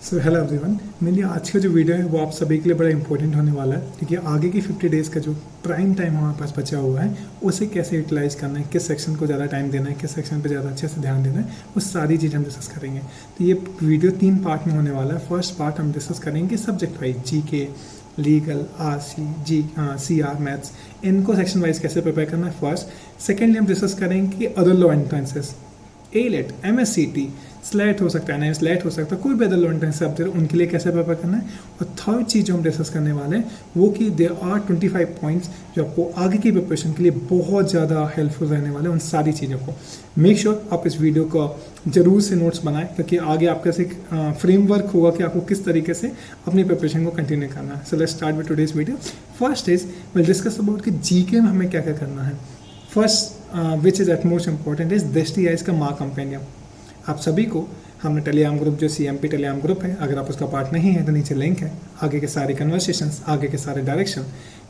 So hello everyone, मेरी आज का जो वीडियो है वो आप सभी के लिए बड़ा इंपॉर्टेंट होने वाला है क्योंकि आगे की 50 डेज़ का जो प्राइम टाइम हमारे पास बचा हुआ है उसे कैसे यूटिलाइज करना है, किस सेक्शन को ज़्यादा टाइम देना है, किस सेक्शन पे ज़्यादा अच्छे से ध्यान देना है, वो सारी चीज़ हम डिस्कस करेंगे। तो ये वीडियो 3 पार्ट में होने वाला है। फर्स्ट पार्ट हम डिस्कस करेंगे subject wise, GK, legal, RC, CR, maths, इनको सेक्शन वाइज कैसे प्रिपेयर करना है फर्स्ट। सेकेंडली हम डिस्कस करेंगे कि other law entrances, AILET, MSCT, slate हो सकता है, नहीं स्लेट हो सकता है, कोई भी अदर लॉ एंट्रेंस सब्जेक्ट उनके लिए कैसे प्रिपेयर करना है। और थर्ड चीज़ जो हम डिस्कस करने वाले हैं वो कि देयर आर 25 पॉइंट्स जो आपको आगे की प्रिपरेशन के लिए बहुत ज़्यादा हेल्पफुल रहने वाले हैं। उन सारी चीज़ों को मेक श्योर आप इस वीडियो का जरूर से नोट्स बनाएं ताकि आगे आपका एक फ्रेमवर्क होगा कि आपको किस तरीके से अपनी प्रिपरेशन को कंटिन्यू करना है। So let's start with today's video. First is will discuss about कि जीके में हमें क्या क्या करना है। First which is at most important is दृष्टि आइज का मार्क कंपेंडियम। आप सभी को हमने टेलीग्राम ग्रुप जो CMP टेलीग्राम ग्रुप है, अगर आप उसका पार्ट नहीं है तो नीचे लिंक है। आगे के सारे कन्वर्सेशंस, आगे के सारे डायरेक्शन,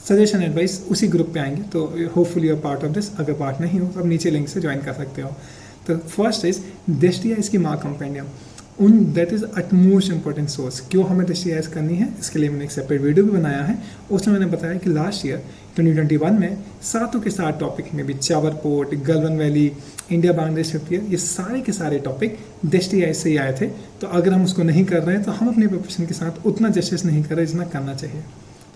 सजेशन, एडवाइस उसी ग्रुप पे आएंगे। तो hopefully are part of this. अगर पार्ट नहीं हो तो आप नीचे लिंक से ज्वाइन कर सकते हो। तो फर्स्ट इज दृष्टि आइज की मार्क कंपेंडियम, उन that is utmost important source. क्यों हमें दृष्टि आइज करनी है इसके लिए मैंने एक सेपरेट वीडियो भी बनाया है। उसमें मैंने बताया कि लास्ट ईयर 2021 में सातों के साथ टॉपिक में भी चावर port, Galwan valley, India Bangladesh 50 year, ये सारे के सारे टॉपिक दृष्टि आइज से ही आए थे। तो अगर हम उसको नहीं कर रहे हैं तो हम अपनी प्रिपरेशन के साथ उतना जस्टिस नहीं कर रहे जितना करना चाहिए।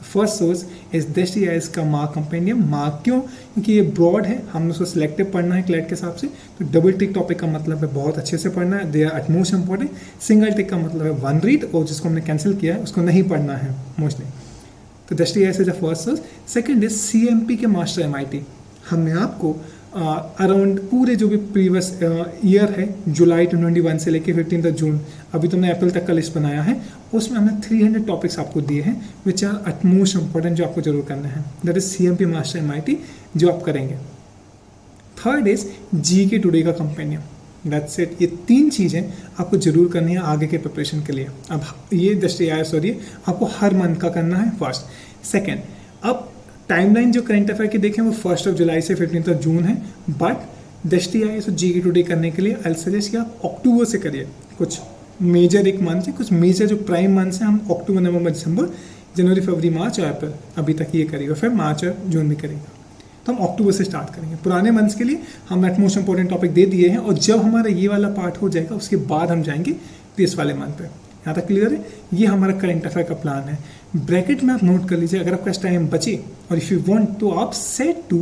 फर्स्ट सोर्स इज दृष्टि आइज का मार्क कंपेंडियम। मार्क क्यों? क्योंकि ये ब्रॉड है, हमने उसको सिलेक्टिव पढ़ना है क्लैट के हिसाब से। तो डबल टिक टॉपिक का मतलब है बहुत अच्छे से पढ़ना है, they are at most important. Single tick का मतलब है वन रीड, और जिसको हमने कैंसिल किया है उसको नहीं पढ़ना है मोस्टली। तो दृष्टि eyes is the first source. Second is CMP के मास्टर MIT। हमने आपको अराउंड पूरे जो भी प्रीवियस ईयर है, जुलाई 2021 से लेके 15 जून, अभी तुमने अप्रैल तक का लिस्ट बनाया है, उसमें हमने 300 टॉपिक्स आपको दिए हैं which are at most important, जो आपको जरूर करना है। That is CMP master MIT जो आप करेंगे। थर्ड इज GK टुडे का कंपेनियन। That's it. ये 3 चीज़ें आपको जरूर करनी है आगे के प्रिपरेशन के लिए। अब ये दृष्टि आइज और ये आपको हर मंथ का करना है फर्स्ट। सेकेंड, अब टाइमलाइन जो करंट अफेयर की देखें वो 1 जुलाई से 15 जून है, बट दृष्टि आइज और GK टुडे करने के लिए आई सजेस्ट कि आप अक्टूबर से करिए। कुछ मेजर एक मंथ है, कुछ मेजर जो प्राइम मंथ्स हैं हम अक्टूबर, नवंबर, दिसंबर, जनवरी, फरवरी, मार्च और अप्रैल अभी तक ये करेगा, फिर मार्च और जून भी करेगा। तो हम अक्टूबर से स्टार्ट करेंगे। पुराने मंथ्स के लिए हम एट मोस्ट इंपॉर्टेंट टॉपिक दे दिए हैं, और जब हमारा ये वाला पार्ट हो जाएगा उसके बाद हम जाएंगे इस वाले मंथ पे। यहाँ तक क्लियर है? ये हमारा करंट अफेयर का प्लान है। ब्रैकेट में आप नोट कर लीजिए, अगर आपका टाइम बचे और इफ़ यू वांट तो आप set 2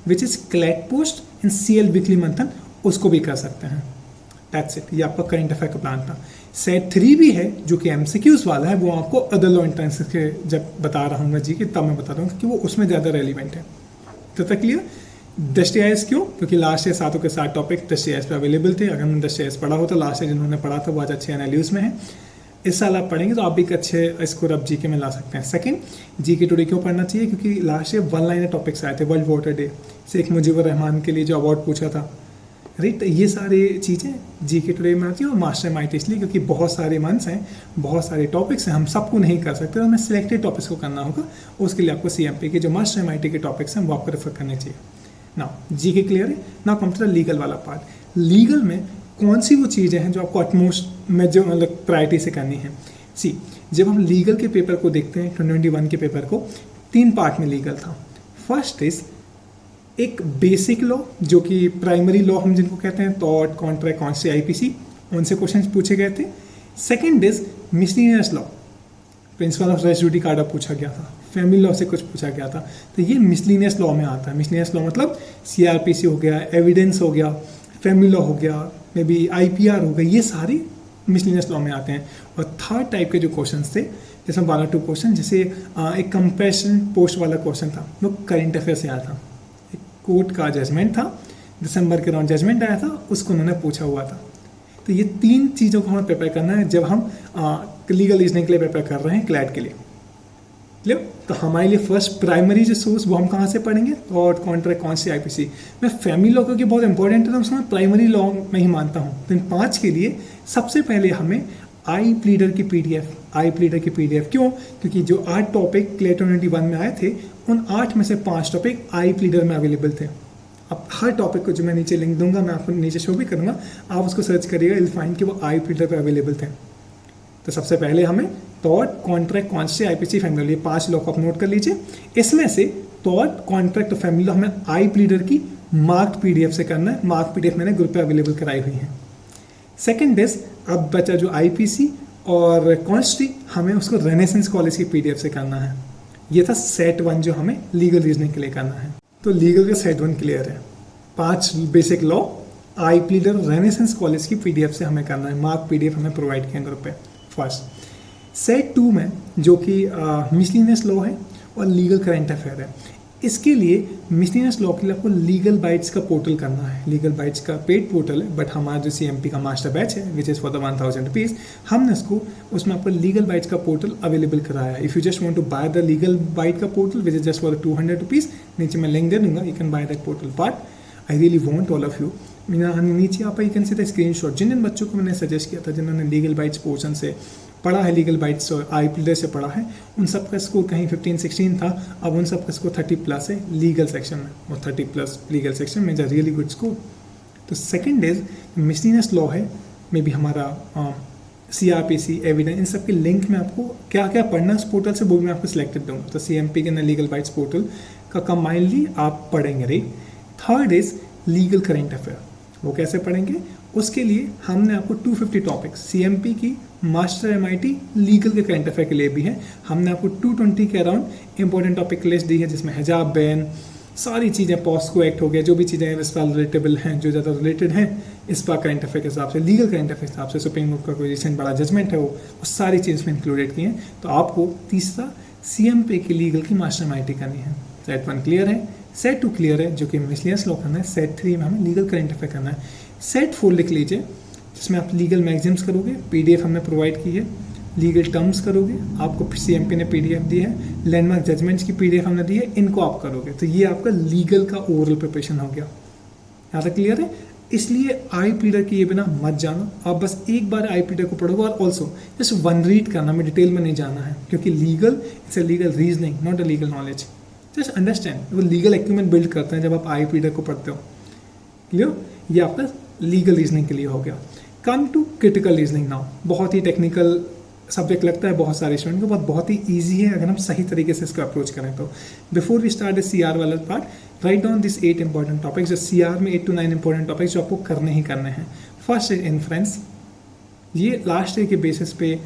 which is CLAT post in CL weekly मंथन, उसको भी कर सकते हैं। That's it. ये आपका करंट अफेयर का प्लान था। सेट 3 भी है जो कि MCQs वाला है, वो आपको अदर लॉ एंट्रेंसेस के जब बता रहा हूँ मैं जी के, तब मैं बता रहा हूँ क्योंकि वो उसमें ज़्यादा रेलिवेंट है। तो तक क्लियर? दृष्टि आइज क्यों? क्योंकि लास्ट ईयर सातों के 7 टॉपिक दृष्टि आइज पे अवेलेबल थे। अगर हमने दृष्टि आइज पढ़ा होता, लास्ट ईयर जिन्होंने पढ़ा था वो आज अच्छे एनालिसिस में है। इस साल आप पढ़ेंगे तो आप भी एक अच्छे स्कोर अब GK में ला सकते हैं। सेकंड, GK टुडे क्यों पढ़ना चाहिए? क्योंकि लास्ट ईयर 1 लाइनर टॉपिक्स आए थे। World water day, Sheikh Mujibur Rahman के लिए जो अवार्ड पूछा था, राइट, ये सारी चीज़ें GK टुडे में आती हैं। और मास्टर MIT इसलिए क्योंकि बहुत सारे मंथ्स हैं, बहुत सारे टॉपिक्स हैं, हम सबको नहीं कर सकते, तो हमें सिलेक्टेड टॉपिक्स को करना होगा। उसके लिए आपको CMP के जो मास्टर MIT के टॉपिक्स हैं वो आपको रेफर करने चाहिए। नाउ GK क्लियर है। Now come to the legal वाला पार्ट। लीगल में कौन सी वो चीज़ें हैं जो आपको अटमोस्ट में जो मतलब प्रायोरिटी से करनी है। सी, जब हम लीगल के पेपर को देखते हैं, 2021 के पेपर को 3 पार्ट में लीगल था। फर्स्ट इज एक बेसिक लॉ जो कि प्राइमरी लॉ हम जिनको कहते हैं, टॉर्ट, कॉन्ट्रैक्ट, कॉन्स्टी, IPC, उनसे क्वेश्चन पूछे गए थे। Second is miscellaneous law, principle of race duty card पूछा गया था। फैमिली लॉ से कुछ पूछा गया था। तो ये मिसलिनियस लॉ में आता है। मिसलिनियस लॉ मतलब CRPC हो गया, एविडेंस हो गया, फैमिली लॉ हो गया, मे बी IPR हो गई, ये सारी मिसलिनियस लॉ में आते हैं। और थर्ड टाइप के जो क्वेश्चन थे, जैसे 12 क्वेश्चन, जैसे एक कंपैरिजन पोस्ट वाला क्वेश्चन था, वो करंट अफेयर से आया था। एक कोर्ट का जजमेंट था, दिसंबर के अराउंड जजमेंट आया था, उसको उन्होंने पूछा हुआ था। तो ये 3 चीज़ों को हमें प्रिपेयर करना है जब हम लीगल रीजनिंग के लिए प्रिपेयर कर रहे हैं क्लैट के लिए। क्लियर? तो हमारे लिए फर्स्ट प्राइमरी जो सोर्स वो हम कहाँ से पढ़ेंगे? Tort, contract, consti, IPC। मैं फैमिली लॉ क्योंकि बहुत इंपॉर्टेंट है तो उसको मैं प्राइमरी लॉ में ही मानता हूँ। तो इन 5 के लिए सबसे पहले हमें आई प्लीडर की PDF क्यों? क्योंकि जो 8 टॉपिक क्लैट 2021 में आए थे, उन 8 में से 5 टॉपिक आई प्लीडर में अवेलेबल थे। अब हर टॉपिक को जो मैं नीचे लिंक दूंगा, मैं आपको नीचे शो भी करूँगा, आप उसको सर्च करिएगा, विल फाइंड कि वो आई प्लीडर पे अवेलेबल थे। तो सबसे पहले हमें thought, contract, quantity, IPC, family, 5 law को आप नोट कर लीजिए। इसमें से थॉट, कॉन्ट्रैक्ट और फैमिली लॉ हमें आई प्लीडर की मार्क्ड पीडीएफ से करना है। मार्क्ड पीडीएफ मैंने ग्रुप पे अवेलेबल कराई हुई है। सेकेंड इज अब बचा जो आईपीसी और क्वांटिटी, हमें उसको रेनेसेंस कॉलेज की पीडीएफ से करना है। ये था सेट 1 जो हमें लीगल रीजनिंग के लिए करना है। तो लीगल का सेट 1 क्लियर है। 5 basic law I pleader renaissance college की पीडीएफ से हमें करना है। मार्क पीडीएफ हमें प्रोवाइड किया ग्रुप पे। फर्स्ट सेट 2 में जो कि मिसलिनियस लॉ है और लीगल करंट अफेयर है, इसके लिए मिसलिनियस लॉ के लिए आपको लीगल बाइट्स का पोर्टल करना है। लीगल बाइट्स का पेड पोर्टल है, बट हमारा जो CMP का मास्टर बैच है which is for the 1000 rupees, हमने उसमें आपको लीगल बाइट्स का पोर्टल अवेलेबल कराया है। If you just want to buy the legal byte का portal which is just for 200 rupees, नीचे मैं लिंक दे दूंगा, you can buy that portal. But I really want all of you, नीचे आप you can see the screenshot जिन जिन बच्चों को मैंने सजेस्ट किया था, जिन्होंने लीगल बाइट्स पोर्शन से पढ़ा है, लीगल बाइट्स और आई प्लीडर से पढ़ा है, उन सब का स्कोर कहीं 15-16 था, अब उन सब का स्कोर 30+ है लीगल सेक्शन में, और 30+ लीगल सेक्शन में is a really good score. तो सेकंड इज मिसलिनियस लॉ है, मे बी हमारा CRPC, एविडेंस, इन सब के लिंक में आपको क्या क्या पढ़ना है उस पोर्टल से, वो मैं आपको सिलेक्टेड दूंगा। तो CMP के ना लीगल बाइट्स पोर्टल का कंबाइनली आप पढ़ेंगे रही। Third is legal current affair, वो कैसे पढ़ेंगे, उसके लिए हमने आपको 250 टॉपिक्स CMP की मास्टर MIT लीगल के करंट अफेयर के लिए भी है, हमने आपको 220 के अराउंड इंपॉर्टेंट टॉपिक लिस्ट दी है, जिसमें हिजाब बैन, सारी चीज़ें, पॉस्को एक्ट हो गया, जो भी चीज़ें इस पर रिलेटेबल हैं, जो ज़्यादा रिलेटेड हैं इस पर करंट अफेयर के हिसाब से, लीगल करंट अफेयर के हिसाब से, सुप्रीम कोर्ट का कोई रिसेंट बड़ा जजमेंट है वो सारी चीज़ में इंक्लूडेड की हैं। तो आपको तीसरा CMP की लीगल की मास्टर MIT करनी है। सेट 1 क्लियर है, सेट 2 क्लियर है जो कि मिसलिनियस लॉ करना है, सेट 3 में हमें लीगल करंट अफेयर करना है। सेट 4 लिख लीजिए, जिसमें आप लीगल मैगजीम्स करोगे, PDF हमने प्रोवाइड की है, लीगल टर्म्स करोगे, आपको CMP ने PDF दी है, लैंडमार्क जजमेंट्स की PDF हमने दी है, इनको आप करोगे। तो ये आपका लीगल का ओरल प्रिपरेशन हो गया। यहाँ तक क्लियर है। इसलिए आई प्लीडर के ये बिना मत जाना, आप बस एक बार आई प्लीडर को पढ़ोगे, और ऑल्सो जस्ट वन रीड करना, में डिटेल में नहीं जाना है, क्योंकि legal it's a legal reasoning not a legal knowledge. Just understand, वो लीगल एक्यूमेंट बिल्ड करते हैं जब आप आई प्लीडर को पढ़ते हो। क्लियर, ये आपका लीगल रीजनिंग के लिए हो गया। Come to critical reasoning now, बहुत ही टेक्निकल सब्जेक्ट लगता है बहुत सारे स्टूडेंट को, बहुत ही ईजी है अगर हम सही तरीके से इसको अप्रोच करें तो। बिफोर वी स्टार्ट CR वाला part, write down this 8 important topics, जो CR में 8 to 9 इंपॉर्टेंट टॉपिक्स जो आपको करने ही करने हैं। फर्स्ट इज इन्फ्रेंस, ये लास्ट ईयर के बेसिस पे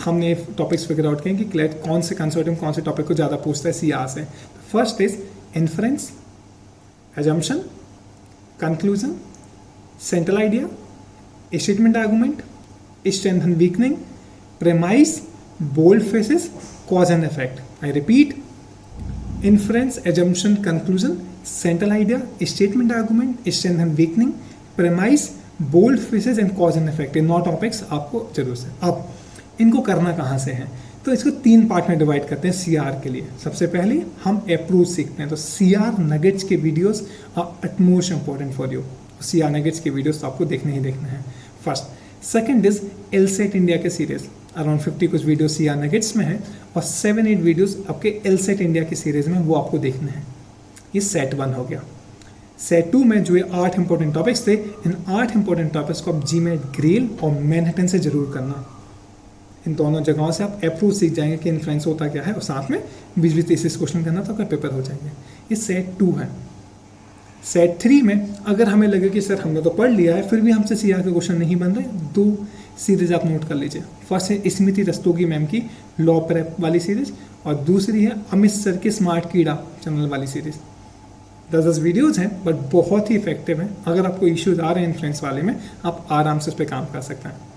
हमने टॉपिक्स फिगर आउट किए कि क्लैट कौन से कंसोर्टियम कौन से टॉपिक को ज़्यादा पूछता है CR से। First is inference, assumption, conclusion, central idea, statement argument, strength and weakening, premise, bold phrases, cause and effect. I repeat, inference, assumption, conclusion, central idea, statement argument, strength and weakening, premise, bold phrases and cause and effect। In 9 topics आपको जरूर से। अब इनको करना कहाँ से है, तो इसको 3 पार्ट में डिवाइड करते हैं CR के लिए। सबसे पहले हम अप्रोच सीखते हैं, तो CR नगेट्स के videos are utmost important for you. CR nuggets के वीडियोस तो आपको देखने ही देखने हैं first. Second is LSAT India के सीरीज, अराउंड 50 कुछ वीडियो CR नगेट्स में है, और 7-8 वीडियोस आपके LSAT इंडिया की सीरीज में, वो आपको देखने हैं। ये सेट 1 हो गया। सेट 2 में जो ये 8 इंपॉर्टेंट टॉपिक्स थे, इन 8 इंपॉर्टेंट टॉपिक्स को आप GMAT ग्रेल और मैनहट्टन से जरूर करना। इन दोनों जगहों से आप अप्रोच सीख जाएंगे कि इन्फ्लुएंस होता क्या है, और साथ में 20-20 30 क्वेश्चन करना तो आपका पेपर हो जाएंगे। ये सेट 2 है। सेट 3 में अगर हमें लगे कि सर हमने तो पढ़ लिया है, फिर भी हमसे CR के क्वेश्चन नहीं बन रहे, 2 सीरीज आप नोट कर लीजिए। फर्स्ट है स्मृति रस्तोगी मैम की लॉ प्रेप वाली सीरीज, और दूसरी है अमित सर की स्मार्ट कीड़ा चैनल वाली सीरीज। 10 वीडियोज़ हैं, बट बहुत ही इफेक्टिव हैं। अगर आपको इश्यूज आ रहे हैं इन्फ्लुएंस वाले में, आप आराम से उस पर काम कर सकते हैं।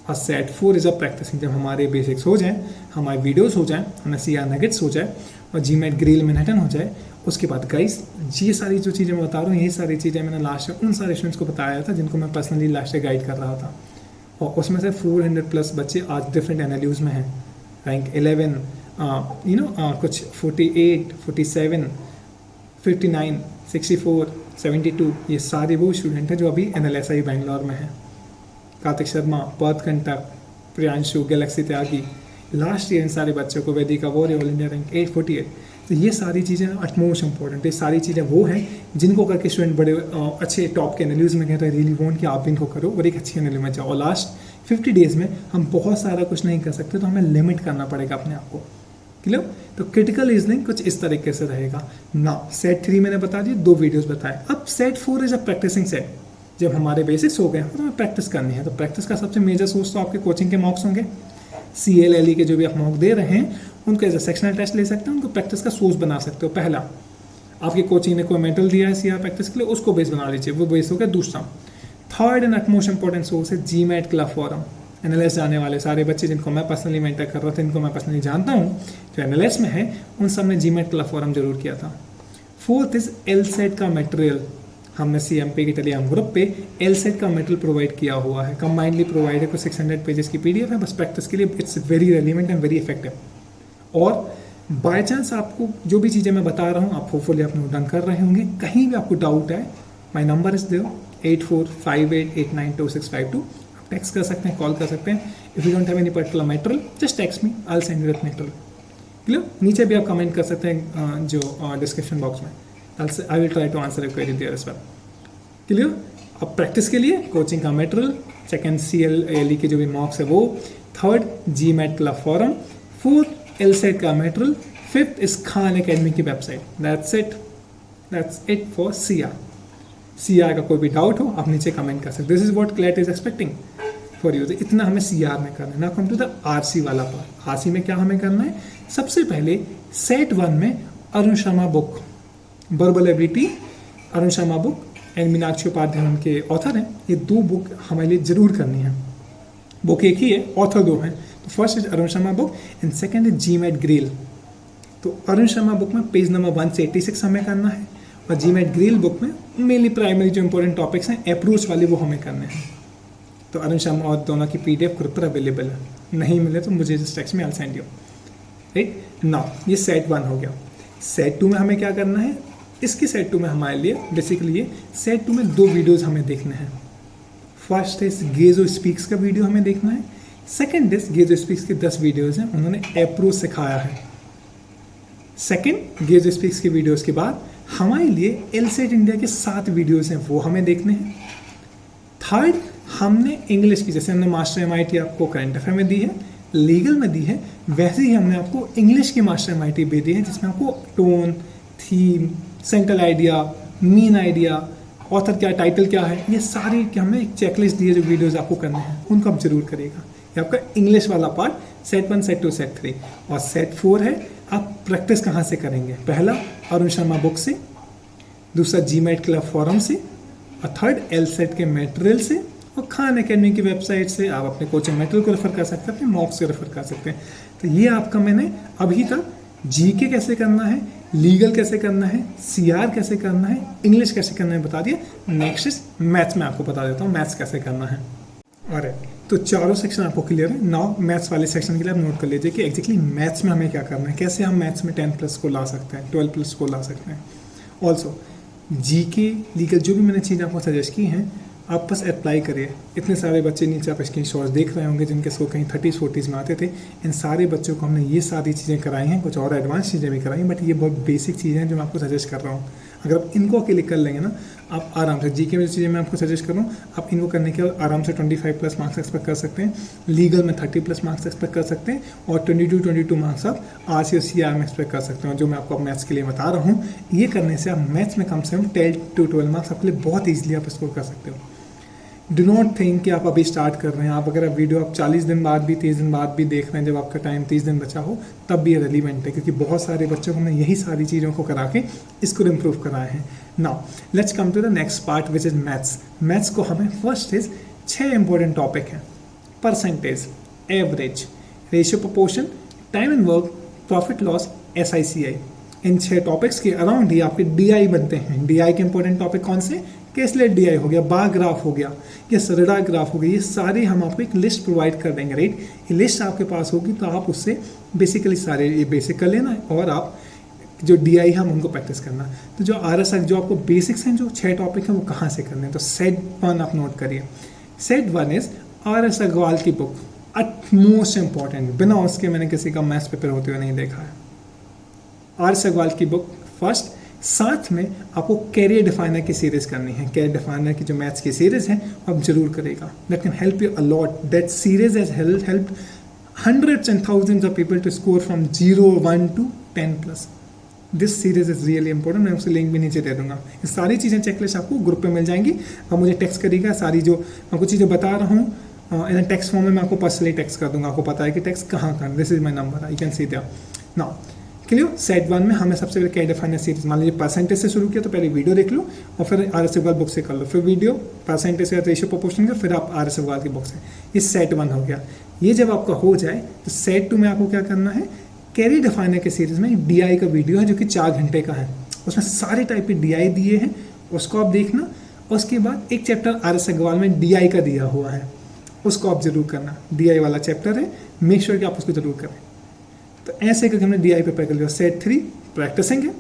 और सेट 4 इज अ प्रैक्टिसिंग, जब हमारे बेसिक्स हो जाएं, हमारे वीडियोस हो जाएं, हमारे CR नगेट्स हो जाए, और GMAT ग्रिल मैनहट्टन हो जाए, उसके बाद गाइस ये सारी जो चीज़ें मैं बता रहा हूँ, यही सारी चीज़ें मैंने लास्ट ईयर उन सारे स्टूडेंट्स को बताया था जिनको मैं पर्सनली लास्ट ईयर गाइड कर रहा था, और उसमें से 400+ बच्चे आज डिफरेंट NLUs में हैं, रैंक 11, कुछ 48, 47, 59, 64, 72, ये सारे वो स्टूडेंट हैं जो अभी NLSI बैंगलोर में हैं। Kartik Sharma, Parth Kantak, Priyanshu, galaxy Tyagi, last year इन सारे बच्चों को Vedika Warrier all India rank 848। तो ये सारी चीज़ें अटमोस्ट इंपॉर्टेंट, ये सारी चीज़ें वो हैं जिनको करके स्टूडेंट बड़े अच्छे टॉप के NLUs में कहते हैं रियली वॉन्ट कि आप इनको करो और एक अच्छी NLU में जाओ। और लास्ट 50 डेज में हम बहुत सारा कुछ नहीं कर सकते, तो हमें लिमिट करना पड़ेगा अपने आप को। क्लियर? तो क्रिटिकल रीजनिंग कुछ इस तरीके से रहेगा ना। सेट 3 मैंने बता दिया, 2 वीडियोस बताए। अब set 4 is a practising set. जब हमारे बेसिक्स हो गए तो हमें प्रैक्टिस करनी है। तो प्रैक्टिस का सबसे मेजर सोर्स तो आपके कोचिंग के मार्क्स होंगे। CLLE के जो भी आप मार्क दे रहे हैं उनको एज अ सेक्शनल टेस्ट ले सकते हैं, उनको प्रैक्टिस का सोर्स बना सकते हो। पहला, आपकी कोचिंग ने कोई मेटल दिया है CR प्रैक्टिस के लिए, उसको बेस बना लीजिए, वो बेस हो गया। दूसरा, third and most important source है GMAT क्लब फॉरम। NLS जाने वाले सारे बच्चे जिनको मैं पर्सनली मेंटर कर रहा था, इनको मैं पर्सनली जानता हूँ, जो NLS में है, उन सब ने GMAT क्लब फॉरम जरूर किया था। फोर्थ इज LSAT का मटेरियल। हमने CMP के टेलीग्राम ग्रुप पे LSAT का मटेरियल प्रोवाइड किया हुआ है, कंबाइंडली प्रोवाइड है, कुछ 600 पेजेस की PDF है, बस प्रैक्टिस के लिए it's very relevant and very effective. और बाय चांस आपको जो भी चीज़ें मैं बता रहा हूँ आप होपफुली आप नोट डाउन कर रहे होंगे, कहीं भी आपको डाउट है, माई नंबर इज देयर 8458892652। आप टेक्स्ट कर सकते हैं, कॉल कर सकते हैं। If you don't have any particular material just text me, I will send you that material. Clear? नीचे भी आप कमेंट कर सकते हैं जो डिस्क्रिप्शन बॉक्स में, I will try to answer your query there as well. Clear? अब practice के लिए कोचिंग का मटेरियल, सेकंड CLLE के जो भी मार्क्स है वो, third GMAT club forum, fourth LSAT का मटेरियल, फिफ्थ इस खान एकेडमी की website. That's it for CR का कोई भी डाउट हो आप नीचे कमेंट कर सकते। This is what CLAT is expecting for you. इतना हमें CR में करना है। Now come to the RC वाला पार्ट। RC में क्या हमें करना है? सबसे पहले सेट 1 में Arun Sharma book, verbal ability, Arun Sharma book and Meenakshi Upadhyay उनके ऑथर हैं, ये 2 बुक हमारे लिए जरूर करनी है। बुक एक ही है, ऑथर 2 हैं। तो first is Arun Sharma book and second is GMAT grill. तो अरुण शर्मा बुक में पेज नंबर 1 से 86 हमें करना है, और GMAT ग्रिल बुक में मेनली प्राइमरी जो इंपॉर्टेंट टॉपिक्स हैं अप्रोच वाले वो हमें करने हैं। तो अरुण शर्मा और दोनों की PDF ग्रुप पर अवेलेबल है, नहीं मिले तो मुझे जिस टेक्स्ट में I send you. Right now ये सेट 1 हो गया। सेट 2 में हमें क्या करना है? इसके सेट 2 में हमारे लिए बेसिकली ये सेट 2 में 2 वीडियोज़ हमें देखने हैं। फर्स्ट इज गेजो स्पीक्स का वीडियो हमें देखना है, सेकंड इज गेजो स्पीक्स के 10 वीडियोज़ हैं, उन्होंने अप्रोच सिखाया है। सेकंड गेजो स्पीक्स के वीडियोज़ के बाद हमारे लिए LSAT इंडिया के 7 वीडियोज़ हैं, वो हमें देखने हैं। थर्ड, हमने इंग्लिश की, जैसे हमने मास्टर MIT आपको करंट अफेयर में दी है, लीगल में दी है, वैसे ही हमने आपको इंग्लिश की मास्टर MIT भी दी है, जिसमें आपको tone, theme, central idea, mean idea, author क्या, टाइटल क्या है, ये सारी कि हमने एक चेकलिस्ट दी है जो वीडियोज़ आपको करने हैं, उनको आप जरूर करिएगा। ये आपका इंग्लिश वाला पार्ट सेट 1, सेट 2, सेट 3। और सेट 4 है आप प्रैक्टिस कहाँ से करेंगे? पहला अरुण शर्मा बुक से, दूसरा GMAT क्लब फॉरम से, और थर्ड LSAT के मटेरियल से, और खान एकेडमी की वेबसाइट से आप अपने कोचिंग मटेरियल को रेफर कर सकते हैं, अपने मॉक्स को रेफर कर सकते हैं। तो ये आपका मैंने अभी तक GK कैसे करना है, लीगल कैसे करना है, CR कैसे करना है, इंग्लिश कैसे करना है बता दिया। नेक्स्ट इज मैथ्स में आपको बता देता हूँ मैथ्स कैसे करना है। और तो चारों सेक्शन आपको क्लियर है। नाउ मैथ्स वाले सेक्शन के लिए आप नोट कर लीजिए कि एग्जैक्टली मैथ्स में हमें क्या करना है, कैसे हम मैथ्स में 10+ को ला सकते हैं, 12+ को ला सकते हैं। ऑल्सो GK लीगल जो भी मैंने चीज़ें आपको सजेस्ट की हैं आप बस अप्लाई करिए। इतने सारे बच्चे नीचे आप स्क्रीनशॉट्स देख रहे होंगे जिनके स्कोर कहीं 30s 40s में आते थे, इन सारे बच्चों को हमने ये सारी चीज़ें कराई हैं, कुछ और एडवांस चीज़ें भी कराई हैं, बट ये बहुत बेसिक चीज़ें हैं जो मैं आपको सजेस्ट कर रहा हूँ। अगर आप इनको अकेले कर लेंगे ना, आप आराम से GK में जो चीज़ें मैं आपको सजेस्ट कर रहा हूँ, आप इनको करने के बाद आराम से 25+ मार्क्स एक्सपेक्ट कर सकते हैं, लीगल में 30+ मार्क्स एक्सपेक्ट कर सकते हैं, और 22 मार्क्स आप RC और CR में एक्सपेक्ट कर सकते हैं, जो मैं आपको मैथ्स के लिए बता रहा हूँ। ये करने से आप मैथ्स में कम से कम 10 to 12 मार्क्स आपके लिए बहुत ईजिली आप स्कोर कर सकते हो। डू नॉट थिंक कि आप अभी स्टार्ट कर रहे हैं, आप अगर वीडियो आप 40 दिन बाद भी 30 दिन बाद भी देख रहे हैं, जब आपका टाइम 30 दिन बचा हो तब भी रेलिवेंट है, क्योंकि बहुत सारे बच्चों को हमने यही सारी चीज़ों को करा के इसको इम्प्रूव कराए हैं। Now let's come to the next part which is maths. Maths को हमें फर्स्ट इज 6 इंपॉर्टेंट टॉपिक हैं, percentage, average, ratio proportion, time and work, profit loss, SICI। इन 6 टॉपिक्स के अराउंड ही आपके DI बनते हैं। DI के इंपॉर्टेंट टॉपिक कौन से? कैसलेट DI हो गया, बार ग्राफ हो गया, या सरडा ग्राफ हो गया, ये सारे हम आपको एक लिस्ट प्रोवाइड कर देंगे। राइट, ये लिस्ट आपके पास होगी तो आप उससे बेसिकली सारे ये बेसिक कर लेना है, और आप जो DI हम उनको प्रैक्टिस करना। तो जो RS जो आपको बेसिक्स हैं, जो 6 टॉपिक हैं, वो कहाँ से करने हैं? तो सेट 1 आप नोट करिए। सेट 1 इज RS अग्रवाल की बुक, मोस्ट इंपॉर्टेंट, बिना उसके मैंने किसी का मैथ्स पेपर होते हुए नहीं देखा है। RS अग्रवाल की बुक फर्स्ट। साथ में आपको कैरियर डिफाइनर की सीरीज करनी है। कैरियर डिफाइनर की जो मैथ्स की सीरीज है आप जरूर करेगा। That can help you a lot. That series has helped hundreds and thousands of people to score from 0, 1 to 10+. This series is really important. मैं उससे लिंक भी नीचे दे दूंगा। ये सारी चीज़ें चेकलिस्ट आपको ग्रुप पे मिल जाएंगी। आप मुझे टेक्स्ट करिएगा। सारी जो मैं कुछ चीज़ें बता रहा हूँ इन टेक्स्ट फॉर्म में मैं आपको पर्सनली टेक्स्ट कर दूंगा। आपको पता है कि टेक्स्ट कहाँ करना। This is my number, you can see that now. Clear? Set 1 में हमें सबसे पहले कैरियर डिफाइनर सीरीज, मान लीजिए परसेंटेज से शुरू किया तो पहले वीडियो देख लो और फिर RS अग्रवाल बुक से कर लो, फिर वीडियो परसेंटेज से रेशियो प्रोपोर्शन कर, फिर आप RS अग्रवाल की बुक से। ये सेट 1 हो गया। ये जब आपका हो जाए तो सेट 2 में आपको क्या करना है, कैरियर डिफाइनर के सीरीज में DI का वीडियो है जो कि 4 घंटे का है। उसमें सारे टाइप के DI दिए हैं, उसको आप देखना। और उसके बाद एक चैप्टर RS अग्रवाल में DI का दिया हुआ है, उसको आप जरूर करना। DI वाला चैप्टर है, मेक श्योर कि आप उसको जरूर करें। तो ऐसे करके हमने DI प्रिपेयर कर लिया। सेट 3 प्रैक्टिसिंग है।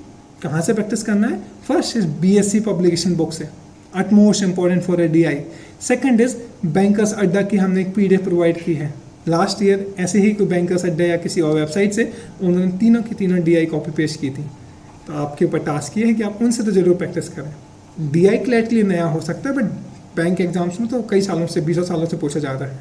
कहाँ से प्रैक्टिस करना है? First is BSc publication book से, utmost important for a DI। Second is bankers Adda की हमने एक PDF प्रोवाइड की है। लास्ट ईयर ऐसे ही कोई बैंकर्स अड्डा या किसी और वेबसाइट से उन्होंने तीनों की तीनों DI कॉपी पेस्ट की थी। तो आपके ऊपर टास्क ये है कि आप उनसे तो जरूर प्रैक्टिस करें। DI क्लैट के लिए नया हो सकता है, बट बैंक एग्जाम्स में तो कई सालों से, 20 सालों से पूछा जाता है।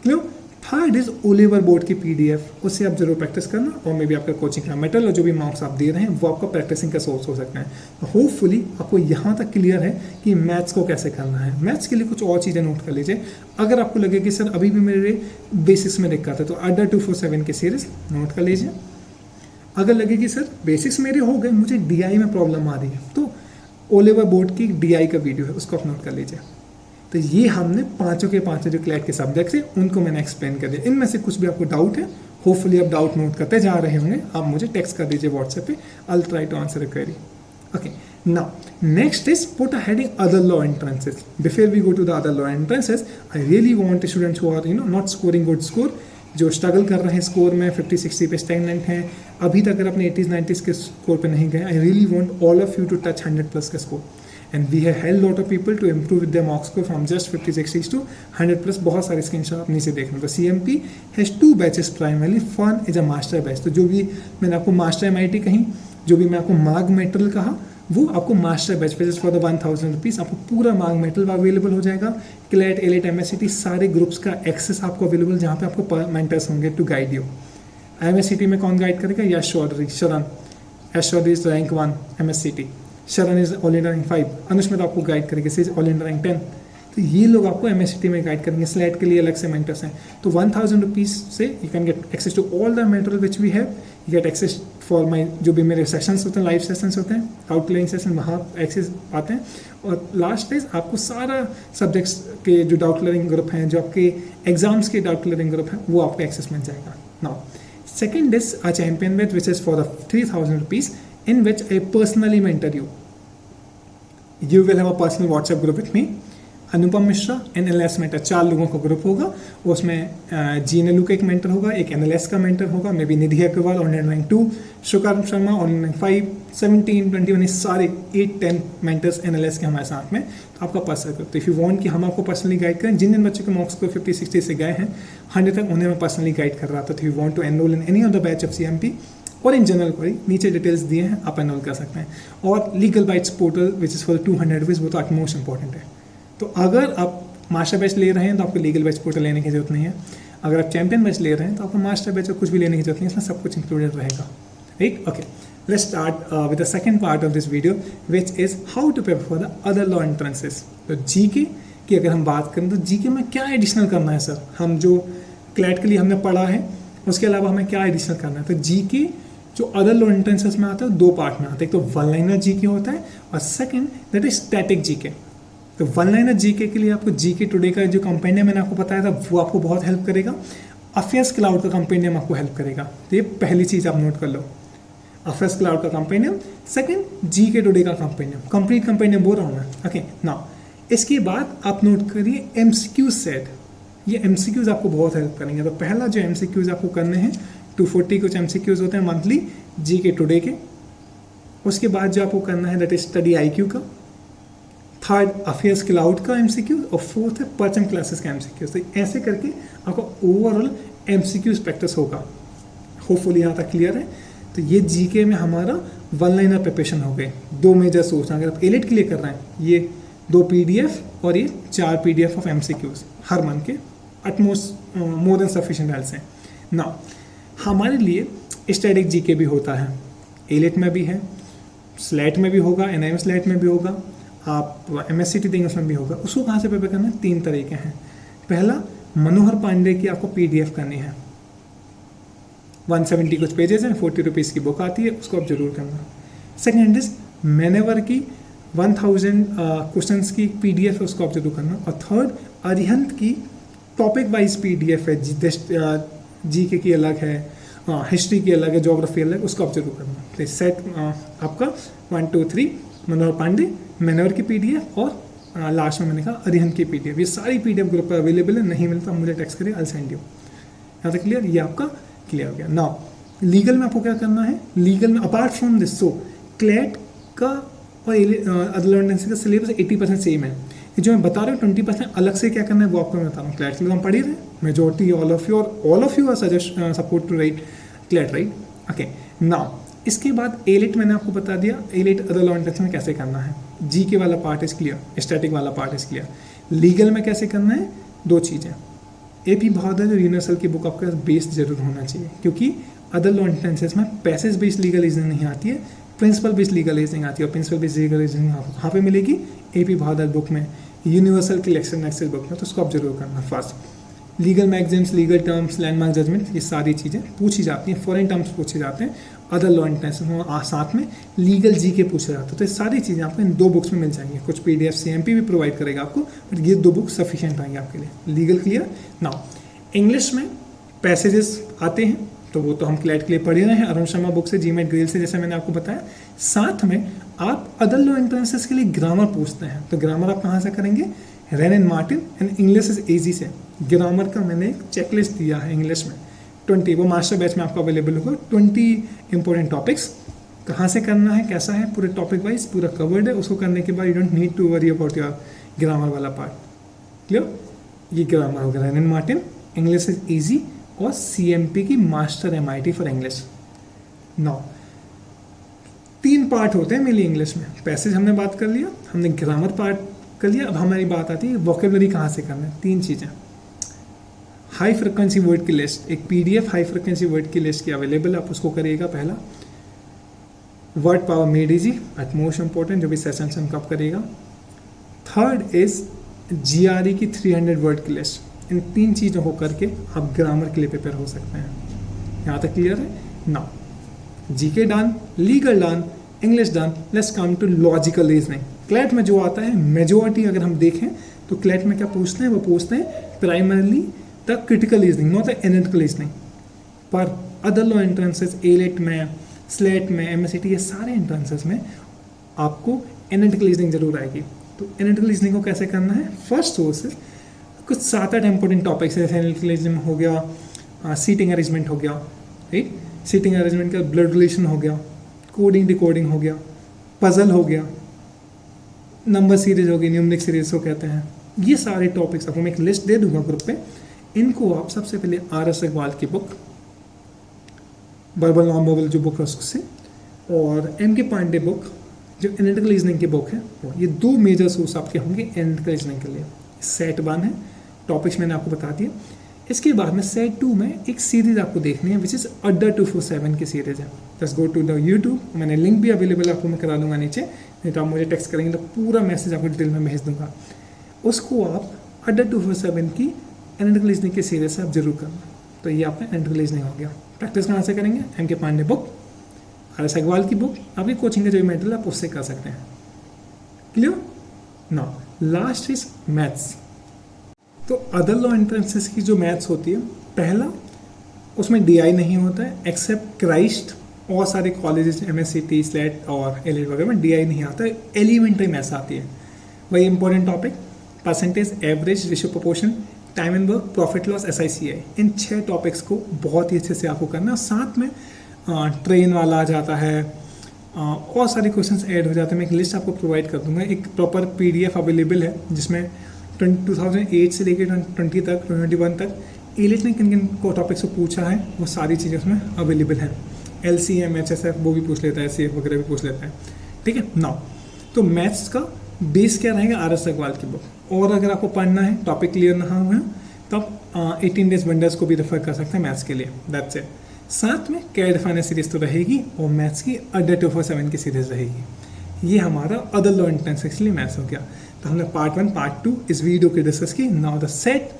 Clear? Third is Oliver board की PDF, उससे आप जरूर प्रैक्टिस करना। और मे भी आपका कोचिंग का मेटल और जो भी मार्क्स आप दे रहे हैं वो आपका प्रैक्टिसिंग का सोर्स हो सकता है। तो होपफुली आपको यहाँ तक क्लियर है कि मैथ्स को कैसे करना है। मैथ्स के लिए कुछ और चीज़ें नोट कर लीजिए। अगर आपको लगे कि सर अभी भी मेरे बेसिक्स में दिक्कत है तो अड्डा 247 की सीरीज नोट कर लीजिए। अगर लगे कि सर बेसिक्स मेरे हो गए, मुझे DI में प्रॉब्लम आ रही है, तो ओलिवर बोर्ड की DI का वीडियो है, उसको आप नोट कर लीजिए। तो ये हमने पांचों के पांचों जो क्लैट के सब्जेक्ट्स हैं उनको मैंने एक्सप्लेन कर दिया। इनमें से कुछ भी आपको डाउट है, होपफुली आप डाउट नोट करते जा रहे होंगे, आप मुझे टेक्स्ट कर दीजिए व्हाट्सएप पे। I will try to answer a query. Okay, now next is put a heading other law entrances. Before we go to the other law entrances, I really want students who are not scoring good score, जो struggle कर रहे हैं score में, 50-60 पे stagnant हैं, अभी तक अगर अपने 80s-90s के स्कोर पे नहीं गए, I really want all of you to touch 100+ का score. And we have helped lot of people to improve with their mark score from just 50-60 to 100+। बहुत सारे स्क्रीनशॉट आप नीचे देख रहे हो। तो CMP has 2 batches primarily, one is a master batch। तो जो भी मैंने आपको मास्टर MIT कही, जो भी मैं आपको मार्ग मेटल कहा, वो आपको मास्टर बैच पे फॉर द 1000 रुपीज़ आपको पूरा मार्ग मेटल अवेलेबल हो जाएगा। क्लैट, एलिट, MSCT सारे ग्रुप्स का एक्सेस आपको अवेलेबल, जहाँ पे आपको मेंटर्स होंगे टू गाइड यू। MSCT में कौन गाइड करेगा? यश चौधरी, शरण। यश चौधरी इज रैंक 1 MSCT, शरण इज ऑल इंडिया रैंक 5, अनुष्मित आपको गाइड करेंगे, सिज ऑल इंडिया रैंक 10। तो ये लोग आपको MSCT में गाइड करेंगे। स्लैट के लिए अलग से मेंटर्स हैं। तो 1000 रुपीज़ से you can get access to all the material which we have. You get access for my, जो भी मेरे सेशंस होते हैं, लाइव सेशंस होते हैं, आउट क्लियरिंग सेशन, वहाँ एक्सेस आते हैं। और लास्ट इज आपको सारा सब्जेक्ट्स के जो डाउट क्लियरिंग ग्रुप हैं, जो आपके एग्जाम्स के डाउट क्लियरिंग ग्रुप हैं, वो आपको एक्सेस मिल जाएगा। Now second is a champion batch which is for the 3000 rupees, in which I personally mentor you. You will have a personal WhatsApp group with me, Anupam Mishra, NLS mentor, 4 लोगों का group होगा। उसमें GNLU का एक mentor होगा, एक NLS का mentor होगा, maybe Nidhi Agarwal online rank 2, शुकार शर्मा ऑनलाइन 5, 17, 21, सारे 8-10 मेंटर्स NLS के हमारे साथ में। तो आपका पर्सनल ग्रुप। तो इफ़ यू वांट कि हम आपको पर्सनली गाइड करें, जिन बच्चों के मार्क्स को 50-60 से गए हैं 100 तक, उन्हें मैं पर्सनली गाइड कर रहा था। तो you want to enrol in any of the batch of CMP और इन जनरल क्वेरी, नीचे डिटेल्स दिए हैं, आप एनरोल कर सकते हैं। और legal bytes portal which is for 200 rupees, वो तो मोस्ट इंपॉर्टेंट है। तो अगर आप मास्टर बैच ले रहे हैं तो आपको लीगल बैच पोर्टल लेने की जरूरत नहीं है। अगर आप चैंपियन बैच ले रहे हैं तो आपको मास्टर बैच और कुछ भी लेने की जरूरत नहीं है, इसमें सब कुछ इंक्लूडेड रहेगा। Right? Okay, let's start with the second part of this video which is how to prepare for the other law entrances. तो जीके की अगर हम बात करें तो जीके में क्या एडिशनल करना है सर? हम जो क्लैट के लिए हमने पढ़ा है उसके अलावा हमें क्या एडिशनल करना है? तो जीके जो अदर लॉ एंट्रेंसेस में आता है 2 पार्ट में आता है। एक तो वन लाइनर जीके होता है और second that is static GK. तो वन लाइनर जीके के लिए आपको जीके टुडे का जो कंपेंडियम मैंने आपको बताया था वो आपको बहुत हेल्प करेगा। अफेयर्स क्लाउड का कंपेंडियम आपको हेल्प करेगा। तो ये पहली चीज़ आप नोट कर लो, अफेयर्स क्लाउड का कंपेंडियम। सेकंड जीके टुडे का कंपेंडियम, कंप्लीट कंपेंडियम बोल रहा हूँ मैं। ओके, नाउ इसके बाद आप नोट करिए MCQ सेट। ये MCQs आपको बहुत हेल्प करेंगे। तो पहला जो MCQs आपको करने हैं 240 कुछ MCQs होते हैं मंथली जीके टुडे के। उसके बाद जो आपको करना है दैट इज स्टडी IQ का, थर्ड अफेयर्स क्लाउड का MCQ और फोर्थ है पर्चम क्लासेस का MCQ। तो ऐसे करके आपका ओवरऑल MCQs प्रैक्टिस होगा। होपफुली यहाँ तक क्लियर है। तो ये जीके में हमारा वन लाइनर प्रिपरेशन हो गए। 2 मेजर सोर्स, अगर आप एलिट के लिए कर रहे हैं, ये 2 पीडीएफ और ये 4 पीडीएफ ऑफ एमसीक्यूज हर मंथ के utmost more than sufficient health हैं ना। हमारे लिए स्टैटिक जीके भी होता है, एलिट में भी है, स्लेट में भी होगा, एनआईएम स्लेट में भी होगा, आप एमएससीटी देंगे उसमें भी होगा। उसको कहाँ से प्रिपेयर करना है? 3 तरीके हैं। पहला, मनोहर पांडे की आपको पीडीएफ करनी है, 170 कुछ पेजेस हैं, 40 रुपीज़ की बुक आती है, उसको आप जरूर करना। सेकेंड इज मैनेवर की 1000 क्वेश्चंस की पीडीएफ है, उसको आप जरूर करना। और थर्ड, अरिहंत की टॉपिक वाइज पीडीएफ है, जीके की अलग है, हिस्ट्री की अलग है, ज्योग्राफी अलग, उसको आप जरूर करना। तो सेट आपका 1 2 3 मनोहर पांडे, मैनेवर की पीडीएफ और लास्ट में मैंने कहा अरिहंत की पीडीएफ। ये सारी पीडीएफ ग्रुप पर अवेलेबल है, नहीं मिलता मुझे टेक्स्ट करिए, आई सेंड यू। यहाँ तक क्लियर? ये आपका क्लियर हो गया। नाउ लीगल में आपको क्या करना है? लीगल में apart from this, so CLAT का और अदर का सिलेबस 80% सेम है। ये जो मैं बता रहा हूँ 20% अलग से क्या करना है वो आपको मैं बता रहा हूँ। क्लैट के लिए हम पढ़ ही रहे, majority all of you are suggest support to write CLAT, right? Okay, now इसके बाद एलिट मैंने आपको बता दिया, एलिट अदर लॉ एंड में कैसे करना है। जीके वाला पार्ट इज क्लियर, स्टैटिक वाला पार्ट इज क्लियर। लीगल में कैसे करना है? 2 चीज़ें, AP भावदर और यूनिवर्सल की बुक आपके पास बेस्ड जरूर होना चाहिए, क्योंकि अदर लॉ एंट्रेंसेस में पैसेज बेस्ड लीगल रीजनिंग नहीं आती है, प्रिंसिपल बेस्ड लीगल रीजनिंग आती है। और प्रिंसिपल बेस्ड लीगल रीजनिंग कहाँ पे मिलेगी? AP भावदर बुक में, यूनिवर्सल की लेक्चर नेक्स्ट बुक में, तो उसको आप जरूर करना। First, legal magazines, legal terms, landmark judgement, ये सारी चीज़ें पूछी जाती हैं, फॉरेन टर्म्स पूछे जाते हैं, अदर लॉ एंट्रेंसेस में साथ में लीगल जीके पूछा जाता है। तो ये सारी चीज़ें आपको इन 2 बुक्स में मिल जाएंगी। कुछ PDF CMP भी प्रोवाइड करेगा आपको, बट ये 2 बुक सफिशिएंट रहेंगे आपके लिए। Legal clear? नाउ इंग्लिश में पैसेजेस आते हैं, तो वो तो हम क्लैट के लिए पढ़ रहे हैं, अरुण शर्मा बुक से, जीमेट ग्रिल से, जैसे मैंने आपको बताया। साथ में आप अदर लॉ एंट्रेंसेस के लिए ग्रामर पूछते हैं, तो ग्रामर आप कहाँ से करेंगे? Rain and Martin and English is easy से। ग्रामर का मैंने एक चेकलिस्ट दिया है इंग्लिश में 20, वो मास्टर बैच में आपको अवेलेबल होगा। 20 इंपॉर्टेंट टॉपिक्स कहाँ से करना है, कैसा है, पूरे टॉपिक वाइज पूरा कवर्ड है। उसको करने के बाद you don't need to worry about your grammar वाला पार्ट। क्लियर? ये ग्रामर होगा, Wren and Martin, English is easy, और CMP की मास्टर MIT फॉर इंग्लिश। नाउ 3 पार्ट होते हैं मेनली इंग्लिश में। पैसेज हमने बात कर लिया, हमने ग्रामर पार्ट कर लिया। अब हमारी बात आती है वोकेबलरी कहाँ से करना है। 3 चीज़ें, हाई फ्रिक्वेंसी वर्ड की लिस्ट, एक PDF हाई फ्रिक्वेंसी वर्ड की लिस्ट की अवेलेबल है, आप उसको करिएगा। पहला, word power made easy, at most important, जो भी सेशन से कब करेगा। थर्ड इज GRE की 300 वर्ड की लिस्ट। इन 3 चीज़ों को करके आप ग्रामर के लिए प्रिपेयर हो सकते हैं। यहाँ तक क्लियर है? Now GK done, legal done, English done, let's come to logical reasoning. CLAT में जो आता है मेजोरिटी अगर हम देखें तो क्लैट में क्या पूछते हैं? वो पूछते हैं primarily the critical reasoning, not the analytical reasoning. पर अदर लॉ एंट्रेंसेस, एलिट में, स्लेट में, MSCT, ये सारे एंट्रेंसेस में आपको एनालिटिकल रीजनिंग जरूर आएगी। तो एनालिटिकल रीजनिंग को कैसे करना है? फर्स्ट सोर्सेज कुछ 7-8 इंपॉर्टेंट टॉपिक्स है, जैसे एनालिटिकल रीजनिंग हो गया, सीटिंग अरेंजमेंट हो गया, राइट? सीटिंग अरेंजमेंट का ब्लड रिलेशन हो गया, कोडिंग डिकोडिंग हो गया, पजल हो गया, नंबर सीरीज हो गई, न्यूमरिक सीरीज को कहते हैं। ये सारे टॉपिक्स आपको मैं एक लिस्ट दे दूंगा ग्रुप पे। इनको आप सबसे पहले RS अग्रवाल की बुक, वर्बल नॉन वर्बल जो बुक है उससे, और MK पांडे बुक जो एनालिटिकल रीजनिंग की बुक है, ये 2 मेजर सोर्स आपके होंगे एनालिटिकल रीजनिंग के लिए। सेट 1 है, टॉपिक्स मैंने आपको बता दिए। इसके बाद में सेट 2 में एक सीरीज आपको देखनी है, विच इज़ अड्डा 247 की सीरीज है। Just go to the YouTube, मैंने लिंक भी अवेलेबल आपको मैं करा दूंगा नीचे, नहीं तो आप मुझे टेक्स्ट करेंगे तो पूरा मैसेज आपको डिटेल में भेज दूंगा। उसको आप अड्डा 247 की एनालिटिकल रीजनिंग की सीरीज से आप जरूर करना। तो ये आपका एनालिटिकल रीजनिंग हो गया। प्रैक्टिस कहाँ से करेंगे? MK Pandey book, RS Agarwal की बुक, आपकी कोचिंग के जो मेटेरियल आप उससे कर सकते हैं। Clear? Now last is maths. तो अदर लॉ एंट्रेंसेस की जो मैथ्स होती है, पहला उसमें DI नहीं होता है, एक्सेप्ट क्राइस्ट और सारे कॉलेजेस MSCT, स्लेट और एलिट वगैरह में DI नहीं आता है, एलिमेंट्री मैथ्स आती है। वही important topic, percentage, average, ratio proportion, time and work, profit loss, SICI, इन 6 टॉपिक्स को बहुत ही अच्छे से आपको करना है। और साथ में ट्रेन वाला आ जाता है, और सारे क्वेश्चंस ऐड हो जाते हैं। मैं एक लिस्ट आपको प्रोवाइड कर दूंगा, एक प्रॉपर PDF अवेलेबल है जिसमें 2008 से लेकर 20 तक, 21 तक एलिट ने किन किन को टॉपिक्स को पूछा है, वो सारी चीज़ें उसमें अवेलेबल हैं। LCM HSF वो भी पूछ लेता है, SCF वगैरह भी पूछ लेता है, ठीक है ना। तो मैथ्स का बेस क्या रहेगा, RS अग्रवाल की बुक। और अगर आपको पढ़ना है, टॉपिक क्लियर ना हुआ है, तो आप 18 डेज वंडर्स को भी रेफर कर सकते हैं मैथ्स के लिए, दैट्स इट। साथ में कैड फाइनेंस सीरीज तो रहेगी और मैथ्स की अड्डा 247 की सीरीज रहेगी। ये हमारा अदर लॉ इंटेंस के लिए मैथ्स हो गया। तो हमने पार्ट 1 पार्ट 2 इस वीडियो के डिस्कस की। Now the set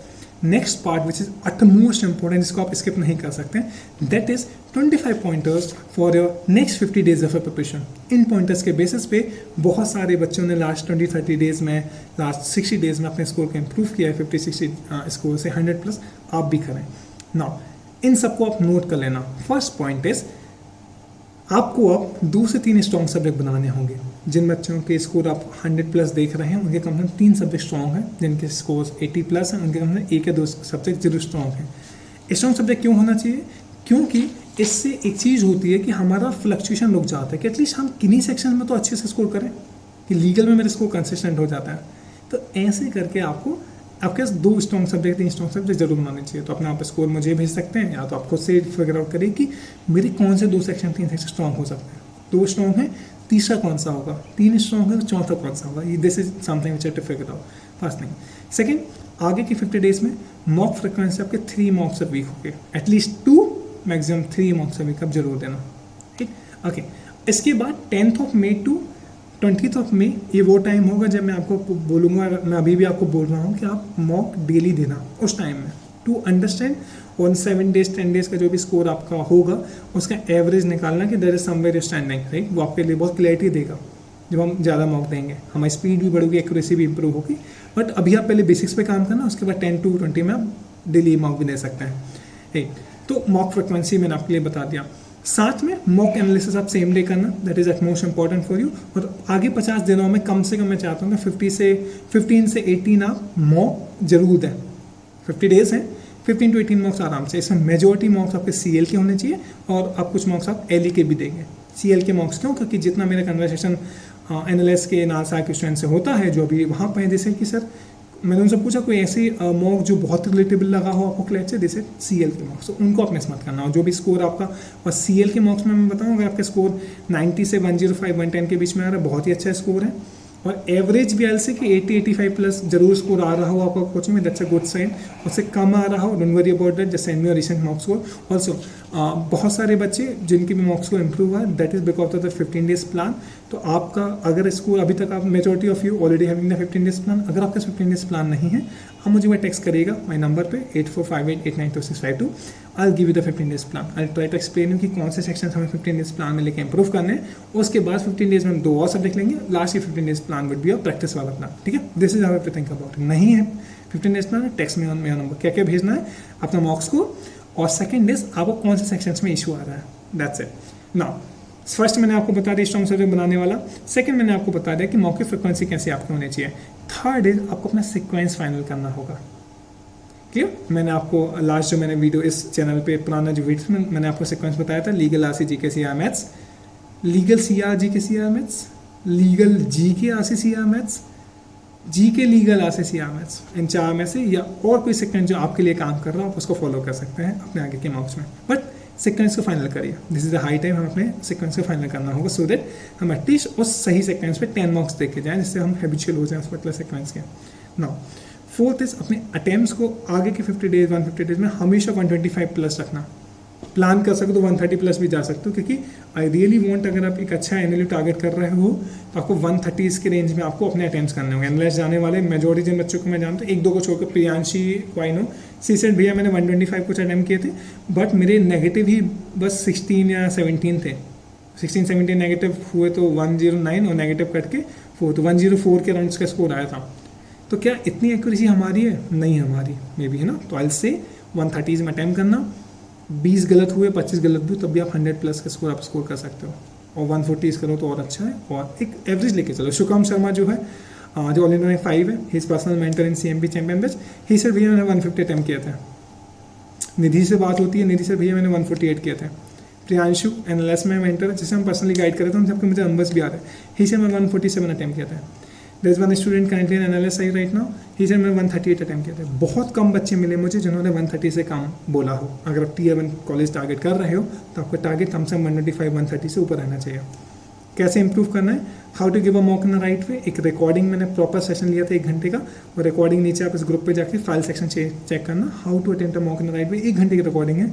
next part which is utmost important, जिसको आप स्किप नहीं कर सकते, that is 25 pointers for your next 50 days of preparation. In pointers के बेसिस पे बहुत सारे बच्चों ने लास्ट 20-30 डेज में, लास्ट 60 डेज में अपने स्कोर को इम्प्रूव किया है 50-60 स्कोर से 100+। आप भी करें। नाउ इन सबको आप नोट कर लेना। फर्स्ट पॉइंट इज आपको अब 2 से 3 स्ट्रॉन्ग सब्जेक्ट बनाने होंगे। जिन बच्चों के स्कोर आप 100+ देख रहे हैं, उनके कम से कम 3 सब्जेक्ट स्ट्रॉन्ग हैं। जिनके स्कोर 80+ हैं, उनके कम से कम 1 या 2 सब्जेक्ट जरूर स्ट्रॉन्ग हैं। स्ट्रॉन्ग सब्जेक्ट क्यों होना चाहिए? क्योंकि इससे एक चीज़ होती है कि हमारा फ्लक्चुएशन रुक जाता है, कि एटलीस्ट हम किन्हीं सेक्शन में तो अच्छे से स्कोर करें, कि लीगल में मेरा स्कोर कंसिस्टेंट हो जाता है। तो ऐसे करके आपको आपके पास 2 स्ट्रॉन्ग सब्जेक्ट, 3 स्ट्रॉन्ग सब्जेक्ट जरूर बनाने चाहिए। तो अपने आप स्कोर मुझे भेज सकते हैं, या तो आप खुद से फिगर आउट करिए कि मेरे कौन से 2 सेक्शन 3 सेक्शन स्ट्रॉन्ग हो सकते हैं। 2 स्ट्रॉन्ग है, तीसरा कौन सा होगा, 3 स्ट्रॉन्ग है तो चौथा कौन सा होगा। This is something which I have to figure out. First thing. Second, आगे की 50 डेज में मॉक फ्रिक्वेंसी आपके 3 मॉक्स अ वीक होंगे, at least 2 maximum 3 mocks a week आप जरूर देना, ठीक। ओके, इसके बाद 10th मई टू 20th मई ये वो टाइम होगा जब मैं आपको बोलूँगा, मैं अभी भी आपको बोल रहा हूँ कि आप मॉक डेली देना उस टाइम में, to understand on 7 days 10 days का जो भी स्कोर आपका होगा उसका एवरेज निकालना कि there is somewhere standing, right. वो आपके लिए बहुत क्लैरिटी देगा जब हम ज़्यादा मॉक देंगे, हमारी स्पीड भी बढ़ेगी, एक्यूरेसी भी इंप्रूव होगी। बट अभी आप पहले बेसिक्स पे काम करना, उसके बाद 10 to 20 में आप डेली मॉक भी दे सकते हैं, ठीक। तो मॉक फ्रिक्वेंसी मैंने आपके लिए बता दिया। साथ में मॉक एनालिसिस आप सेम डे करना, that is at most important for you. और आगे 50 दिनों में कम से कम मैं चाहता हूँ कि 15 से 18 आप मॉक जरूर दें। 50 डेज हैं, 15 to 18 मॉक्स आराम से। इसमें मेजोरिटी मॉक्स आपके CL के होने चाहिए और आप कुछ मॉक्स आप LE के भी देंगे। CL के मॉक्स क्यों? क्योंकि जितना मेरा कन्वर्सेशन NLS के नालसा के स्टूडेंट से होता है जो अभी वहाँ पर, जैसे कि सर मैंने उनसे पूछा कोई ऐसी मॉक जो बहुत रिलेटेबल लगा हो आपको क्लैच से, जैसे CL के मॉक्स, तो उनको आप मिस मत करना। और जो भी स्कोर आपका, और CL के मॉक्स में मैं बताऊँ, अगर आपका स्कोर 90 से 105 110 के बीच में आ रहा है, बहुत ही अच्छा स्कोर है। और एवरेज भी एल से कि 80-85+ जरूर स्कोर आ रहा हो आपका कोचिंग में, दैट्स अ गुड साइन। उससे कम आ रहा हो, don't worry about that, just send me your recent mock score. Also बहुत सारे बच्चे जिनकी भी मॉक स्कोर इंप्रूव हुआ है, that is because of the 15 days plan. तो आपका अगर स्कोर अभी तक, आप majority of you already having the 15 days plan, अगर आपका 15 डेज प्लान नहीं है, आप मुझे वह टेक्स्ट करिएगा माई नंबर पे 8458892652। I give you the 15 days plan. I try to explain you कि कौन से सेक्शन हमें 15 डेज प्लान में लेके इंप्रूव करने हैं। उसके बाद 15 डेज में हम 2 और सब्जेक्ट लेंगे, लास्ट की 15 डेज प्लान वुड बी और प्रैक्टिस वाला प्लान, ठीक है। This is how to think about it. नहीं है 15 डेज प्लान, टेक्स्ट में ऑन मेरा नंबर, क्या क्या भेजना है अपना मॉक्स को, और सेकंड इज आपको कौन से सेक्शंस में इशू आ रहा है, दैट्स इट। नाउ फर्स्ट मैंने आपको बता दिया स्ट्रॉन्ग सब्जेक्ट बनाने वाला। सेकंड मैंने आपको बता दिया कि मॉक की फ्रिक्वेंसी कैसे आपकी होनी चाहिए। थर्ड इज आपको अपना सीक्वेंस फाइनल करना होगा, क्लियर। मैंने आपको लास्ट जो मैंने वीडियो इस चैनल पे पुराना जो वीडियो में मैंने आपको सीक्वेंस बताया था, legal RC GK CR maths, legal CR GK CR maths, legal GK RC CR maths, GK legal RC CR maths. इन 4 में से या और कोई सीक्वेंस जो आपके लिए काम कर रहा हो आप उसको फॉलो कर सकते हैं अपने आगे के मॉक्स में, बट सीक्वेंस को फाइनल करिए। This is the high time, हम अपने सीक्वेंस को फाइनल करना होगा, सो दैट हम एटलीस्ट उस सही सीक्वेंस पे 10 मार्क्स देके जाएं, जिससे हम हैबिचुअल हो जाएं उस पर्टिकुलर सीक्वेंस के। नाउ फोर्थ इज अपने अटेम्प्ट्स को आगे के 50 डेज 150 डेज में हमेशा 125+ रखना। प्लान कर सकते हो 130+ भी जा सकते हो, क्योंकि आई रियली वांट, अगर आप एक अच्छा एनएलयू टारगेट कर रहे हो तो आपको 130s के रेंज में आपको अपने अटेम्प्ट्स करने होंगे। एनालिस जाने वाले मेजोरिटी जिन बच्चों को मैं जानता हूँ, 1-2 को छोड़कर प्रियांशी क्वाइनो सीसेट भैया मैंने 125 कुछ अटेम्प्ट किए थे, बट मेरे नेगेटिव ही बस 16 या 17 थे। 16-17 नेगेटिव हुए तो 109 और नेगेटिव कट के 4, तो 104 के राउंड्स का स्कोर आया था। तो क्या इतनी एक्यूरेसी हमारी है? नहीं हमारी, मे बी, है ना। तो आई से 130s में अटैम्प्ट करना, 20 गलत हुए 25 गलत हुए तब भी आप 100+ का स्कोर आप स्कोर कर सकते हो, और 140s करो तो और अच्छा है। और एक एवरेज लेके चलो। शुभम शर्मा जो है, जो ऑल इंडिया में 5 है, हिज पर्सनल मेंटर इन CMP चैंपियन बैच, ही सर भैया मैंने 150 अटैम्प्ट किए थे। निधि से बात होती है, निधि सर भैया मैंने 148 किए थे। प्रियांशु NLS में मेंटर जिसे हम पर्सनली गाइड कर रहे थे, उन सबके मुझे नंबर्स भी आ रहे हैं, ही से मैं 147 अटैम्प्ट किया था। There is one student kindly in analysis right now, he said मैंने 138 अटेम्प्ट किए थे। बहुत कम बच्चे मिले मुझे जिन्होंने 130 से कम बोला हो। अगर आप टीयर 1 कॉलेज टारगेट कर रहे हो तो आपका टारगेट कम से कम 125 130 से ऊपर रहना चाहिए। कैसे इंप्रूव करना है, how to give a mock in the right way. एक रिकॉर्डिंग मैंने प्रॉपर सेशन लिया था 1 घंटे का, और रिकॉर्डिंग नीचे आप इस ग्रुप पे जाके फाइल सेक्शन चेक करना, how to attempt a mock in the right way, 1 घंटे की रिकॉर्डिंग है।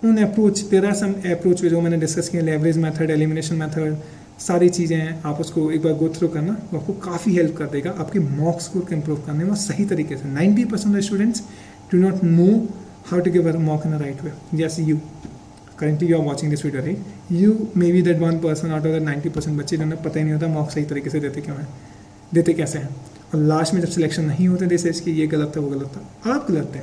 उन अप्रोच, तेरा सम अप्रोच जो मैंने डिस्कस किया, लेवरेज मेथड, एलिमिनेशन मेथड, सारी चीज़ें हैं, आप उसको एक बार गो थ्रू करना, वो आपको काफ़ी हेल्प कर देगा आपके मॉक स्कोर को इंप्रूव करने में सही तरीके से। 90% of students do not know how to give a mock in the right way. जैसे you currently you are watching this video, right? You may be that 1% out of the 90% बच्चे जिन्हें पता ही नहीं होता मॉक सही तरीके से देते क्यों हैं, देते कैसे हैं, और लास्ट में जब सिलेक्शन नहीं होते जैसे इसकी ये गलत था वो गलत था। आप गलत थे।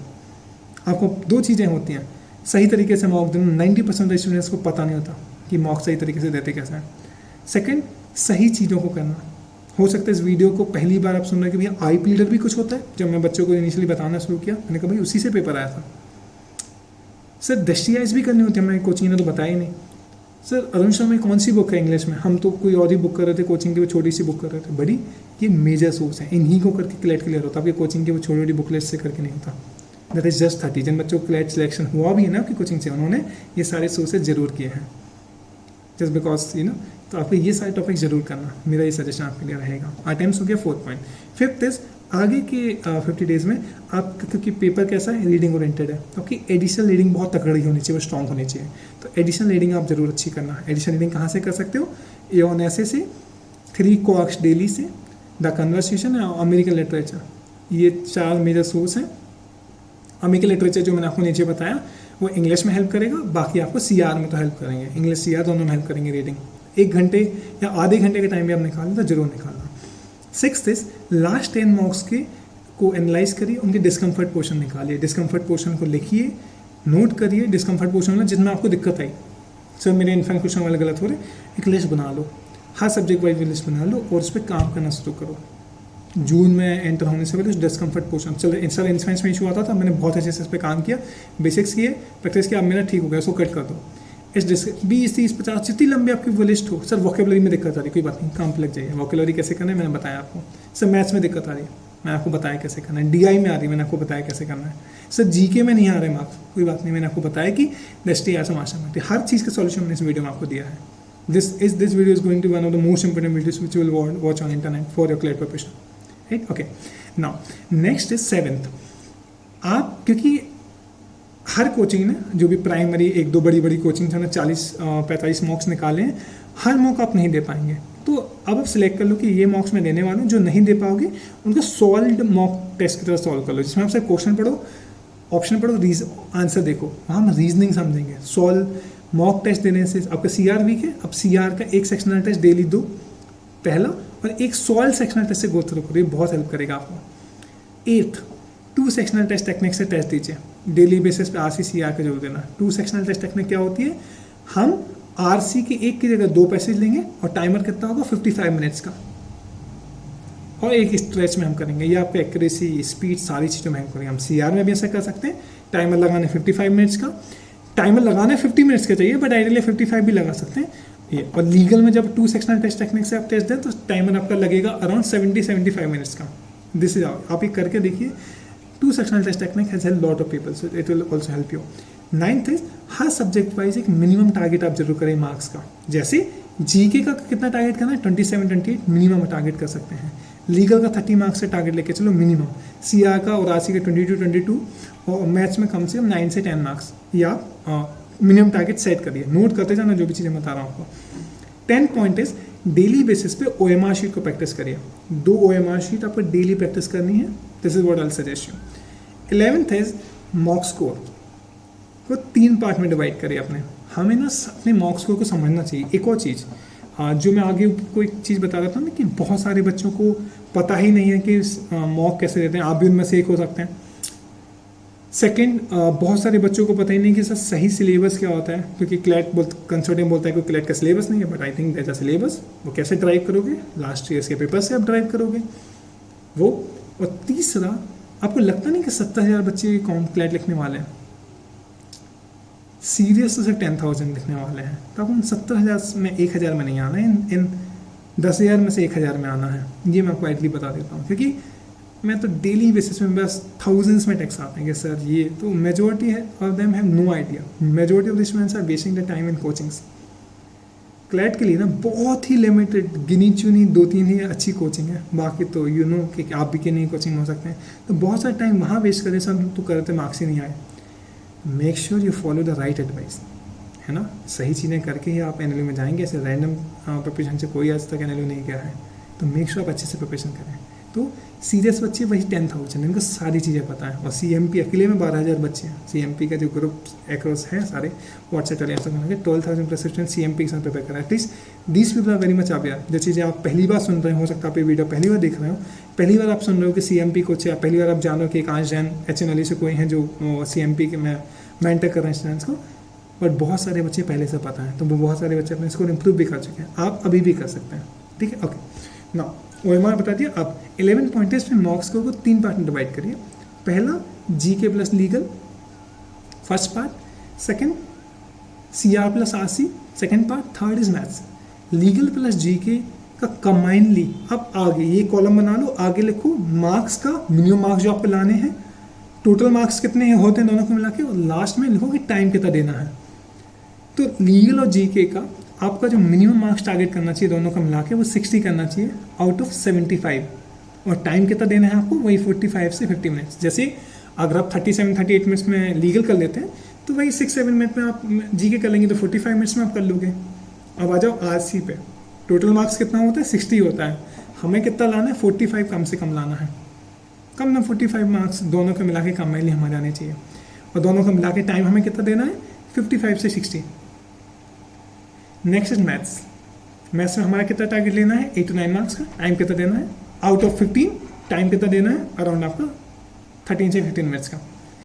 आपको 2 चीज़ें होती हैं, सही तरीके से मॉक देना, 90% स्टूडेंट्स को पता नहीं होता कि मॉक सही तरीके से देते कैसे हैं। सेकेंड, सही चीज़ों को करना। हो सकता है इस वीडियो को पहली बार आप सुन रहे हैं कि भैया IP लीडर भी कुछ होता है। जब मैं बच्चों को इनिशियली बताना शुरू किया मैंने कहा भाई उसी से पेपर आया था। सर दस्तियाज भी करनी होती है, मैं कोचिंग ने तो बताया ही नहीं। सर अरुण शर्मा कौन सी बुक है इंग्लिश में, हम तो कोई और ही बुक कर रहे थे कोचिंग की, वो छोटी सी बुक कर रहे थे। बड़ी ये मेजर सोर्स है, इन्हीं को करके क्लैट क्लियर होता है। आपकी कोचिंग की वो छोटी छोटी बुकलेट से करके नहीं होता। That is just 30। जिन बच्चों को क्लैट सिलेक्शन हुआ भी है ना आपकी कोचिंग से, उन्होंने ये सारे सोर्सेज जरूर किए हैं, जस्ट बिकॉज यू नो। तो आपको ये सारे टॉपिक जरूर करना, मेरा ये सजेशन आपके लिए रहेगा। अटेम्प्ट्स हो गया 4 पॉइंट। 5th इज आगे के 50 डेज में आप, क्योंकि पेपर कैसा है, रीडिंग ओरिएंटेड है, तो आपकी एडिशनल रीडिंग बहुत तगड़ी होनी चाहिए, वो स्ट्रॉन्ग होनी चाहिए। तो एडिशनल रीडिंग आप जरूर अच्छी करना। एडिशनल रीडिंग कहाँ से कर सकते हो, एऑन ऐसे से, 3 क्वार्क्स डेली से, द कन्वर्सेशन और अमेरिकन लिटरेचर, ये 4 मेजर सोर्स हैं। अमेरिकन लिटरेचर जो मैंने आपको नीचे बताया वो इंग्लिश में हेल्प करेगा, बाकी आपको CR में तो हेल्प करेंगे, इंग्लिश CR दोनों में हेल्प करेंगे। रीडिंग 1 घंटे या आधे घंटे के टाइम भी आप निकालें तो जरूर निकालना। 6th इज लास्ट 10 मॉक्स के को एनालाइज करिए, उनके डिस्कम्फर्ट पोर्शन निकालिए, डिस्कम्फर्ट पोर्शन को लिखिए, नोट करिए डिस्कम्फर्ट पोर्शन में जिसमें आपको दिक्कत आई। सर मेरे इनफैक्ट क्वेश्चन वाले गलत हो रहे, एक लिस्ट बना लो, हर सब्जेक्ट वाइज लिस्ट बना लो और उस पर काम करना शुरू करो। जून में एंटर होने से पहले डिस्कम्फर्ट पोर्शन, चलो सर इन्फ्लुएंस में इशू आता था, मैंने बहुत अच्छे से इस पर काम किया, बेसिक्स किए, प्रैक्टिस किया, अब मेरा ठीक हो गया, उसको कट कर दो। इस 20 30 50 जितनी लंबी आपकी वो लिस्ट हो। सर वोकेबलरी में दिक्कत आ रही, कोई बात नहीं, काम पे लग जाइए। वोकेबलरी कैसे करना है मैंने बताया आपको। सर मैथ्स में दिक्कत आ रही है, मैं आपको बताया कैसे करना है। DI में आ रही है, मैंने आपको बताया कैसे करना है। सर GK में नहीं आ रहे मार्क्स, कोई बात नहीं, मैंने आपको बताया कि दृष्टि या समाशा में हर चीज़ का सॉल्यूशन मैंने इस वीडियो में आपको दिया है। This video is going to one of the most important videos which you will watch on internet for your CLAT preparation, right? Okay, now next is 7th। आप क्योंकि हर कोचिंग ने जो भी प्राइमरी 1-2 बड़ी कोचिंग ने 40-45 मॉक्स निकाले हैं, हर मॉक आप नहीं दे पाएंगे। तो अब आप सिलेक्ट कर लो कि ये मॉक्स मैं देने वाला हूँ, जो नहीं दे पाओगे उनको सॉल्व्ड मॉक टेस्ट की तरह सॉल्व कर लो, जिसमें आप सिर्फ क्वेश्चन पढ़ो, ऑप्शन पढ़ो, आंसर देखो, वहाँ हम रीजनिंग समझेंगे। सॉल्व मॉक टेस्ट देने से आपका CR वीक है, अब CR का एक सेक्शनल टेस्ट डेली दो पहला, और एक सॉल्व सेक्शनल टेस्ट से गो थ्रू करो, ये बहुत हेल्प करेगा आपको। 8th 2 सेक्शनल टेस्ट टेक्निक से टेस्ट दीजिए डेली बेसिस पे। RC-CR का जरूर देना। 2 सेक्शनल टेस्ट टेक्निक क्या होती है, हम RC के एक की जगह 2 पैसेज लेंगे और टाइमर कितना होगा 55 मिनट्स का, और एक स्ट्रेच में हम करेंगे। ये आपका एक्यूरेसी, स्पीड, सारी चीज़ों में हम करेंगे। हम CR में भी ऐसा कर सकते हैं, टाइमर लगाने 55 मिनट्स का, टाइमर लगाना 50 मिनट्स का चाहिए, बट आइडियली 55 भी लगा सकते हैं ये। और लीगल में जब 2 सेक्शनल टेस्ट टेक्निक से आप टेस्ट दें तो टाइमर आपका लगेगा अराउंड 70-75 मिनट्स का। दिस इज आप ये करके देखिए। 2 sectional test technique has help lot of people, so it will also help you. 9th is हर सब्जेक्ट वाइज एक मिनिमम टारगेट आप जरूर करें मार्क्स का। जैसे GK का कितना टारगेट करना है, 27-28 मिनिमम टारगेट कर सकते हैं। लीगल का 30 मार्क्स से टारगेट लेके चलो मिनिमम। CR का और RC का 22-22, और मैथ्स में कम से कम 9 से 10 मार्क्स, या आप मिनिमम टारगेट सेट करिए। नोट करते जाना जो भी चीज़ें बता रहा हूँ आपको। 10th point is daily basis पे OMR शीट को प्रैक्टिस करिए। 2 OMR शीट आपको डेली प्रैक्टिस करनी है। This is what I will suggest you. 11th is mock score को 3 पार्ट में डिवाइड करिए अपने। हमें ना अपने मॉक स्कोर को समझना चाहिए। एक और चीज़ जो मैं आगे को एक चीज़ बता रहा था ना, कि बहुत सारे बच्चों को पता ही नहीं है कि मॉक कैसे देते हैं, आप भी उनमें से एक हो सकते हैं। सेकंड, बहुत सारे बच्चों को पता ही नहीं कि सर सही सिलेबस क्या होता है, क्योंकि क्लैट कंसल्टेंट बोलता है कि क्लैट का सिलेबस नहीं है, but I think that a syllabus. वो कैसे ड्राइव करोगे, लास्ट ईयर्स के पेपर से आप ड्राइव करोगे वो। और तीसरा, आपको लगता नहीं कि 70,000 बच्चे क्लैट लिखने वाले हैं, सीरियस तो सिर्फ 10,000 लिखने वाले हैं, तो आप उन 70,000 में 1,000 में नहीं आना है इन 10,000 में से 1,000 में आना है, ये मैं आपको आइडली बता देता हूँ, क्योंकि मैं तो डेली बेसिस में बस थाउजेंड्स में टेक्स्ट आते हैं कि सर ये, तो मेजोरिटी है of them have no idea, majority of the students are wasting the time in coachings. CLAT के लिए ना बहुत ही लिमिटेड, गिनी चुनी 2-3 ही अच्छी कोचिंग है, बाकी तो यू नो कि आप भी के नहीं कोचिंग हो सकते हैं, तो बहुत सारा टाइम वहाँ वेस्ट करें, सब तो करते मार्क्स ही नहीं आए। Make sure you follow the right advice, है ना, सही चीज़ें करके ही आप एनएलयू में जाएंगे। ऐसे रैंडम प्रिपरेशन से कोई आज तक एनएलयू नहीं गया है, तो मेक श्योर आप अच्छे से प्रिपरेशन करें। तो सीरियस बच्चे वही 10,000, इनको सारी चीज़ें पता है, और सीएमपी अकेले में 12,000 बच्चे हैं। सीएमपी का जो ग्रुप एक्रॉस है सारे व्हाट्सएप वाले, 12,000 प्लस स्टूडेंट सीएमपी के साथ प्रिपेयर करा। At least these people are very much aware. जो चीज़ें आप पहली बार सुन रहे हो सकता है आप ये वीडियो पहली बार देख रहे हो, पहली बार आप सुन रहे हो कि सीएमपी कोच है, पहली बार आप जान रहे हो कि आकाश जैन HNLE से कोई हैं जो सीएमपी के में मेंटर कर रहे हैं स्टूडेंट्स को, बट बहुत सारे बच्चे पहले से पता है, तो वो बहुत सारे बच्चे अपने स्कोर इंप्रूव भी कर चुके हैं, आप अभी भी कर सकते हैं। ठीक है, ओके ना, OMR बता दिया। अब 11 पॉइंट टेस्ट में मॉक स्कोर को 3 पार्ट में डिवाइड करिए। पहला GK plus legal first part, second CR plus RC second part, third is maths. Legal plus GK का कंबाइनली अब आगे ये कॉलम बना लो, आगे लिखो मार्क्स का मिनिमम मार्क्स जो आपको लाने हैं, टोटल मार्क्स कितने होते हैं दोनों को मिला के, और लास्ट में लिखो कि टाइम कितना देना है। तो लीगल और GK का आपका जो मिनिमम मार्क्स टारगेट करना चाहिए दोनों का मिला के वो 60 करना चाहिए आउट ऑफ 75, और टाइम कितना देना है आपको, वही 45 से 50 मिनट्स। जैसे अगर आप 37-38 मिनट्स में लीगल कर लेते हैं तो वही 6-7 मिनट में आप GK कर लेंगे, तो 45 मिनट्स में आप कर लोगे। अब आ जाओ RC पे, टोटल मार्क्स कितना होता है, 60 होता है, हमें कितना लाना है, 45 कम से कम लाना है, कम ना 45 मार्क्स दोनों को मिला के कंबाइनली हमारे आने चाहिए, और दोनों को मिला के टाइम हमें कितना देना है, 55 से 60। Next is maths. मैथ्स में हमारा कितना टारगेट लेना है, 8 to 9 मार्क्स का, टाइम कितना देना है, आउट ऑफ 15 टाइम कितना देना है, अराउंड आपका 13 से 15 मिनट्स का।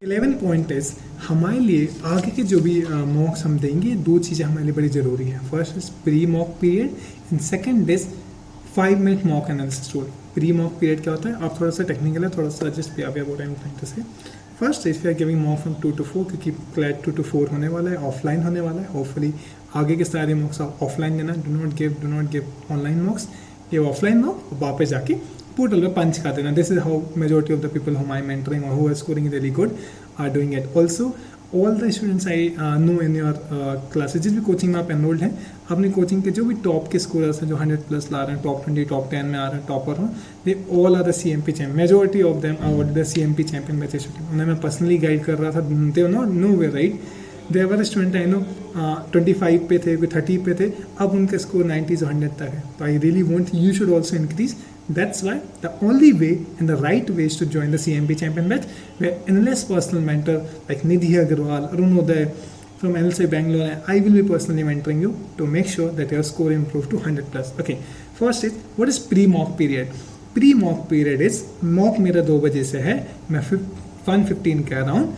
11 पॉइंट इज हमारे लिए आगे के जो भी मॉक्स हम देंगे, 2 चीज़ें हमारे लिए बड़ी ज़रूरी है। First is pre mock period and second is 5 minute mock analysis tool. Pre mock period क्या होता है, आप थोड़ा सा टेक्निकल है, थोड़ा सा जस्ट पे वो टाइम से first if you are giving mock from 2 to 4, क्योंकि क्लैट 2 to 4 होने वाला है, ऑफलाइन होने वाला है। होपफुली आगे के सारे मॉक्स आप ऑफलाइन देना, डू नॉट गिव ऑनलाइन मॉक्स, ये ऑफलाइन मॉक वापस जाके पोर्टल पे पंच कर देना। This is how majority of the people whom I am mentoring और who are scoring really good are doing it. Also all the students I know in your classes, जिस भी coaching में आप enrolled हैं, अपनी coaching के जो भी टॉप के स्कोरर्स हैं, जो 100+ ला रहे हैं, टॉप 20 टॉप 10 में आ रहे हैं, टॉपर हो, they all are the CMP champion. Majority of them are the CMP champion batches. उन्हें मैं पर्सनली गाइड कर रहा था, they were not no way right, they were student I know 25 पे थे, कोई 30 पे थे, अब उनका स्कोर 90 से 100 तक है। तो आई really want you should also increase. That's why the only way and the right way is to join the CMP champion batch, where endless personal mentor like Nidhi Agarwal, Arun Uday from NLC Bangalore, and I will be personally mentoring you to make sure that your score improves to 100+. Okay, first is what is pre-mock period? Pre-mock period is mock मेरा 2 बजे से है, मैं 1:15 कह रहा हूँ,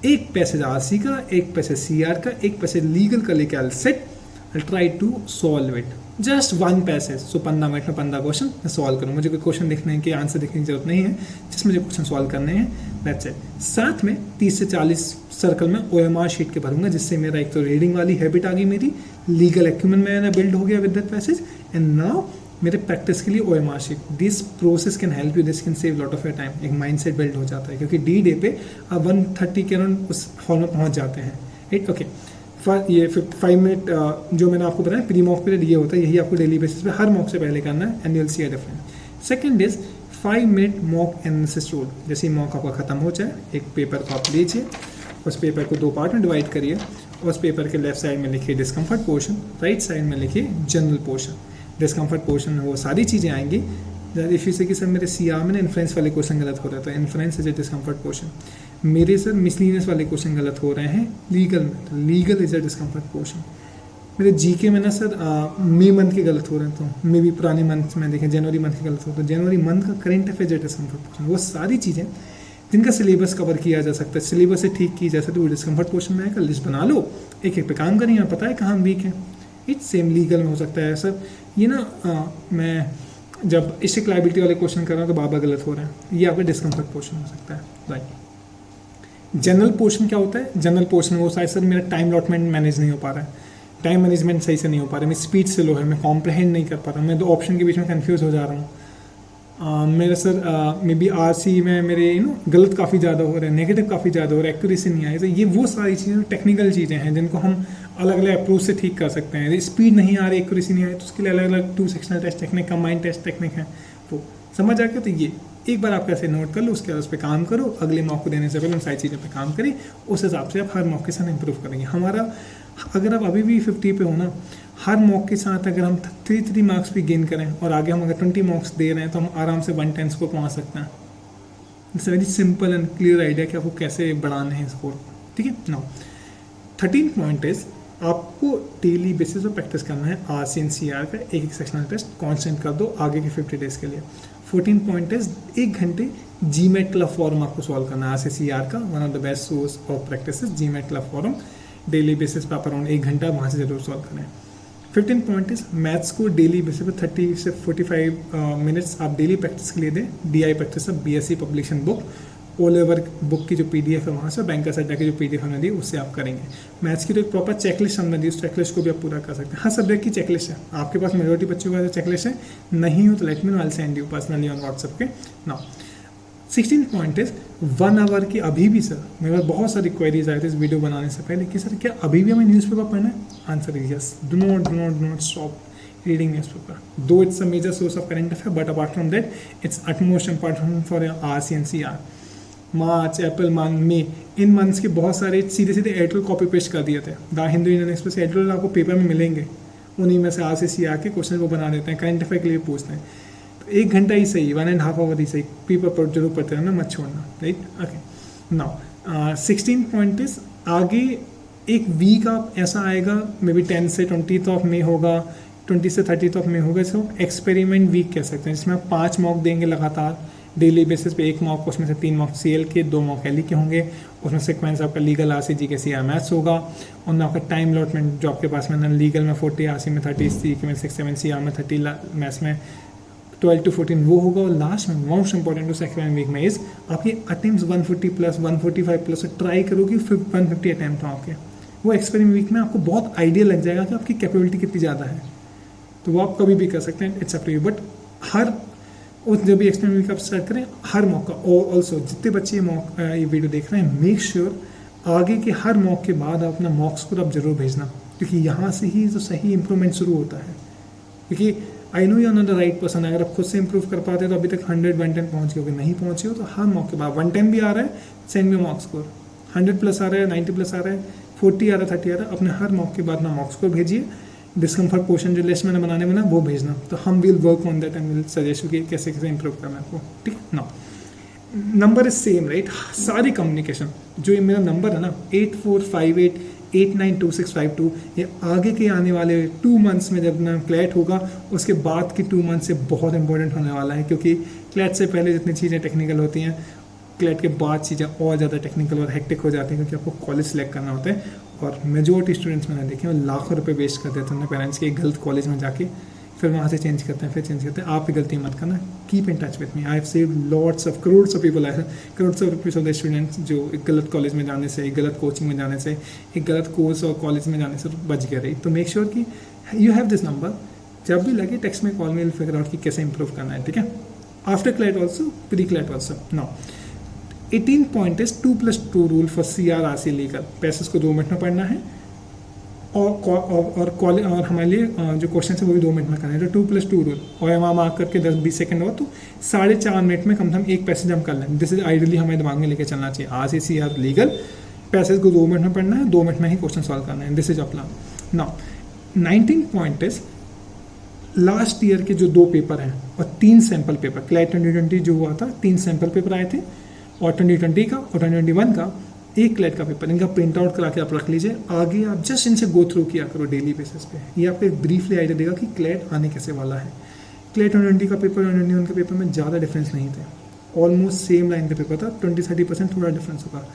एक passage RC का, एक पैसेज CR का, एक पैसेज लीगल का लेके I'll sit, I'll try to solve it. Just 1 passage, so 15 minute में 15 क्वेश्चन मैं सॉल्व करूँ। मुझे कोई क्वेश्चन लिखने के आंसर लिखने की जरूरत नहीं है, जिस मुझे क्वेश्चन सॉल्व करने हैं, दैट्स इट। साथ में 30 से 40 सर्कल में OMR शीट के भरूंगा, जिससे मेरा एक तो रीडिंग वाली हैबिट आ गई, मेरी लीगल एक्यूमेन मेरा बिल्ड हो गया with that passage, and now मेरे प्रैक्टिस के लिए OMR sheet. This process can help you, this can save lot of your time. एक माइंडसेट बिल्ड हो जाता है, क्योंकि D-Day पे आप 1:30 के अराउंड उस हॉल में पहुँच जाते हैं, राइट। ओके, ये 5 मिनट जो मैंने आपको बताया प्री मॉक पीरियड ये होता है, यही आपको डेली बेसिस पे हर मॉक से पहले करना है, and you will see a difference. Second is 5 minute mock analysis tool. जैसे ही मॉक आपका खत्म हो जाए, एक पेपर को आप लीजिए, उस पेपर को 2 पार्ट में डिवाइड करिए, उस पेपर के लेफ्ट साइड में लिखिए डिस्कम्फर्ट पोर्शन, राइट साइड में लिखिए जनरल पोर्शन। डिस्कम्फर्ट पोर्शन में वो सारी चीज़ें आएंगी। इफ़ यू से कि सर मेरे CR में इन्फ्लुएंस वाले क्वेश्चन गलत हो रहे हैं, तो influence is a discomfort portion. मेरे सर मिसलिनियस वाले क्वेश्चन गलत हो रहे हैं लीगल में, तो legal is a discomfort portion. मेरे GK में ना सर मई मंथ के गलत हो रहे हैं, तो मे भी पुराने मंथ में देखें जनवरी मंथ के गलत हो, तो जनवरी मंथ का करंट अफेयर डिस्कम्फर्ट पोर्शन। वो सारी चीज़ें जिनका सिलेबस कवर किया जा सकता है, सिलेबस से ठीक की जा सकती है, वो डिस्कम्फर्ट पोर्शन में आएगा। लिस्ट बना लो, एक एक पे काम करिए, यहाँ पता है कहाँ हम वीक हैं। इट्स सेम लीगल में हो सकता है सर, ये ना मैं जब स्ट्रिक्ट लायबिलिटी वाले क्वेश्चन कर रहा हूँ तो बाबा गलत हो रहे हैं, ये आपका डिस्कम्फर्ट पोर्शन हो सकता है, राइट। जनरल पोर्शन क्या होता है, जनरल पोर्शन वो शायद सर मेरा टाइम अलॉटमेंट मैनेज नहीं हो पा रहा है, टाइम मैनेजमेंट सही से नहीं हो पा रहा, मेरी स्पीड स्लो है, मैं कॉम्प्रहेंड नहीं कर पा रहा, मैं दो ऑप्शन के बीच में कंफ्यूज हो जा रहा हूँ। मेरे सर मे बी आरसी में मेरे गलत काफ़ी ज़्यादा हो रहे हैं, नेगेटिव काफ़ी ज़्यादा हो रहा है, एक्यूरेसी नहीं आई। तो ये वो सारी चीज़ें टेक्निकल चीज़ें हैं जिनको हम अलग अलग अप्रोच से ठीक कर सकते हैं। स्पीड नहीं आ रही, एक्यूरेसी नहीं आ रही, तो उसके लिए अलग अलग 2 sectional test technique, combined test technique है। वो समझ आ गया? तो ये एक बार आप कैसे नोट कर लो, उसके बाद उस पर काम करो, अगले मॉक को देने से पहले उन सारी चीज़ों पर काम करिए, उस हिसाब से आप हर मॉक के साथ इंप्रूव करेंगे। हमारा अगर आप अभी भी 50 पे हो ना, हर मॉक के साथ अगर हम 3 मार्क्स भी गेन करें और आगे हम अगर 20 मार्क्स दे रहे हैं तो हम आराम से 110 स्कोर पहुँच सकते हैं। It's very simple and clear idea कि आपको कैसे बढ़ाना है स्कोर, ठीक है। नाउ 13 पॉइंट इज आपको डेली बेसिस पर प्रैक्टिस करना है RCNCR का एक सेक्शनल टेस्ट कॉन्स्टेंट कर दो आगे के 50 डेज के लिए। 14 पॉइंट इज 1 घंटे GMAT क्लब फॉर्म आपको सॉल्व करना है RCCR का। One of the best source of practice GMAT club form, daily basis पर आप अराउंड 1 घंटा वहाँ से जरूर सॉल्व करें। 15 पॉइंट इज मैथ्स को डेली बेसिस पर 30 से 45 मिनट्स आप डेली प्रैक्टिस के लिए दें। DI प्रैक्टिस है BSc publication book, all over book की जो PDF है वहाँ से, बैंकर्स अड्डा की जो PDF हमने दी उससे आप करेंगे। मैथ्स की तो एक प्रॉपर चेकलिस्ट हमने दी, उस चेकलिस्ट को भी आप पूरा कर सकते हैं। हर सब्जेक्ट की चेकलिस्ट है, आपके पास मेजोरिटी बच्चों का चेकलिस्ट है, नहीं हो तो late me know, I will send you personally on WhatsApp के। नाउ 16 पॉइंट इज 1 आवर की अभी भी सर मेरे पास बहुत सारी क्वेरीज आए थे इस वीडियो बनाने से पहले कि सर क्या अभी भी हमें न्यूज़पेपर पढ़ना है? Answer is yes. Do not stop reading newspaper, though it's a major source of current affair, but apart from that it's utmost important for RCNCR। मार्च, अप्रैल, मई, इन मंथ्स के बहुत सारे सीधे एडिटोरियल कॉपी पेस्ट कर दिए थे। The Hindu Indian express editorial आपको पेपर में मिलेंगे, उन्हीं में से RCCR के क्वेश्चन वो बना देते हैं, करंट अफेयर के लिए पूछते हैं। 1 घंटा ही सही, 1.5 आवर ही सही, पेपर पर जरूर पढ़ते रहना, मत छोड़ना, right. Okay, now 16 point is आगे एक वीक आप ऐसा आएगा, मे बी 10 से 20 ऑफ मई होगा, 20 से 30 ऑफ मई होगा, इसको एक्सपेरिमेंट वीक कह सकते हैं, जिसमें आप 5 मॉक देंगे लगातार डेली बेसिस पे। 1 मॉक, उसमें से 3 मॉक CL के, 2 मॉक LE के होंगे, उसमें सीक्वेंस आपका legal RC GK CR maths होगा, उनमें आपका टाइम अलॉटमेंट जो आपके पास में लीगल में 40, RC में 30, CK में 6-7, CR में 30, मैथ्स में 12 to 14 वो होगा। और लास्ट में मोस्ट इंपॉर्टेंट उस एक्सपेरिमेंट वीक में इज आपके अटेम्प्ट 140 प्लस 145 प्लस ट्राई करो कि 150 अटैम्प्ट हो आपके। वो एक्सपेरिमेंट वीक में आपको बहुत आइडिया लग जाएगा कि आपकी कैपेबिलिटी कितनी ज़्यादा है, तो वो आप कभी भी कर सकते हैं, it's up to you. But हर उस जब भी एक्सपेरिमेंट वीक आप स्टार्ट करें, हर मौका, और ऑल्सो जितने बच्चे ये वीडियो देख रहे हैं, मेक श्योर आगे के हर मॉक के बाद आप अपना मॉक स्कोर आप जरूर भेजना, क्योंकि यहाँ से ही जो सही इंप्रूवमेंट शुरू होता है। क्योंकि I know you are not the right person, अगर आप खुद से इंप्रूव कर पाते तो अभी तक 100 110 पहुँच गए, नहीं पहुँचे हो तो हर मॉक के बाद 110 भी आ रहा है, send me mock score, 100 plus आ रहा है, 90 प्लस आ रहा है, 40 आ रहा है, 30 आ रहा है, अपने हर मॉक के बाद अपना मॉक स्कोर भेजिए। डिस्कम्फर्ट पोर्शन जो लिस्ट मैंने बनाने में ना वो भेजना, तो हम will work on that and will suggest कि कैसे कैसे इंप्रूव करना है आपको, ठीक है ना। Number is same, right. सारी कम्युनिकेशन जो ये मेरा नंबर है ना 8458892652, ये आगे के आने वाले 2 मंथ्स में जब ना क्लैट होगा उसके बाद की 2 मंथ से बहुत इंपॉर्टेंट होने वाला है, क्योंकि क्लैट से पहले जितनी चीज़ें टेक्निकल होती हैं, क्लैट के बाद चीज़ें और ज़्यादा टेक्निकल और हेक्टिक हो जाती हैं, क्योंकि आपको कॉलेज सेलेक्ट करना होता है। और मेजोरिटी स्टूडेंट्स मैंने देखे हैं लाखों रुपए वेस्ट कर देते हैं अपने पेरेंट्स के गलत कॉलेज में जाके, फिर वहाँ से चेंज करते हैं, फिर चेंज करते हैं। आप भी गलती मत करना, keep in touch with me, I have saved lots of crores of people, crores of rupees of the students जो एक गलत कॉलेज में जाने से, एक गलत कोचिंग में जाने से, एक गलत कोर्स और कॉलेज में जाने से बच गया रही। तो मेक श्योर कि यू हैव दिस नंबर, जब भी लगे टेक्स्ट में, कॉल में, फिगर आउट कि कैसे इंप्रूव करना है, ठीक है। After CLAT also, pre CLAT also. Now 18 point is 2+2 rule for CR RC legal. Passage को 2 मिनट में पढ़ना है और हमारे लिए जो क्वेश्चन है वो भी 2 मिनट में करना है, तो 2+2 रूल। और वहाँ मार्क करके 10-20 सेकंड हो तो 4.5 मिनट में कम से कम एक पैसेज हम कर लें। दिस इज आइडियली हमारे दिमाग में लेके चलना चाहिए। RCCR लीगल पैसेज को 2 मिनट में पढ़ना है, 2 मिनट में ही क्वेश्चन सॉल्व करना है। This is a plan. Now 19 point is last year के जो 2 पेपर हैं और 3 सैम्पल पेपर, क्लैट 2020 जो हुआ था 3 सैम्पल पेपर आए थे, और 2020 का और 2021 का एक क्लैट का पेपर, इनका प्रिंट आउट करा के आप रख लीजिए। आगे आप जस्ट इनसे गो थ्रू किया करो डेली बेसिस पे, ये आपको एक ब्रीफली आइडिया देगा कि क्लैट आने कैसे वाला है। क्लैट 2020 का पेपर 2021 के पेपर में ज़्यादा डिफरेंस नहीं थे, ऑलमोस्ट सेम लाइन का पेपर था, 20-30% थोड़ा डिफरेंस होगा।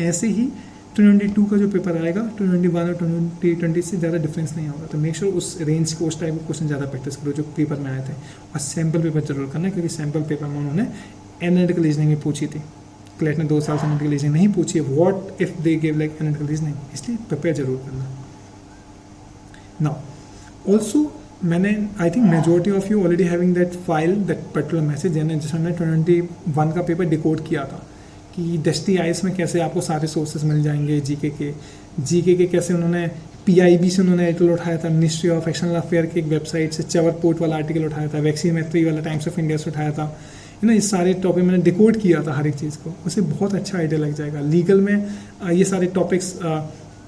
ऐसे ही 2022 का जो पेपर आएगा 2021 और 2020 से ज़्यादा डिफरेंस नहीं होगा। तो मेक श्योर उस रेंज को, उस टाइप के क्वेश्चन ज़्यादा प्रैक्टिस करो जो पेपर में आए थे, और सैम्पल पेपर जरूर करना, क्योंकि सैम्पल पेपर में उन्होंने एनालिटिकल रीजनिंग भी पूछी थी। क्लैट ने 2 साल से एनालिटिकल रीजनिंग नहीं पूछी है, what if they give like analytical reasoning, इसलिए प्रिपेयर जरूर करना। नाउ ऑल्सो मैंने I think majority of you already having that file that particular message है जिसमें मैंने 21 का पेपर डिकोड किया था कि दस्ती आईएएस में कैसे आपको सारे सोर्सेज मिल जाएंगे जीके के कैसे उन्होंने पीआईबी से उन्होंने आर्टिकल उठाया था, मिनिस्ट्री ऑफ एक्सटर्नल अफेयर की एक वेबसाइट से चवर पोर्ट वाला आर्टिकल उठाया था, वैक्सीन मैत्री वाला टाइम्स ऑफ इंडिया से उठाया था, है ना। इस सारे टॉपिक मैंने डिकोड किया था हर एक चीज़ को, उसे बहुत अच्छा आइडिया लग जाएगा। लीगल में ये सारे टॉपिक्स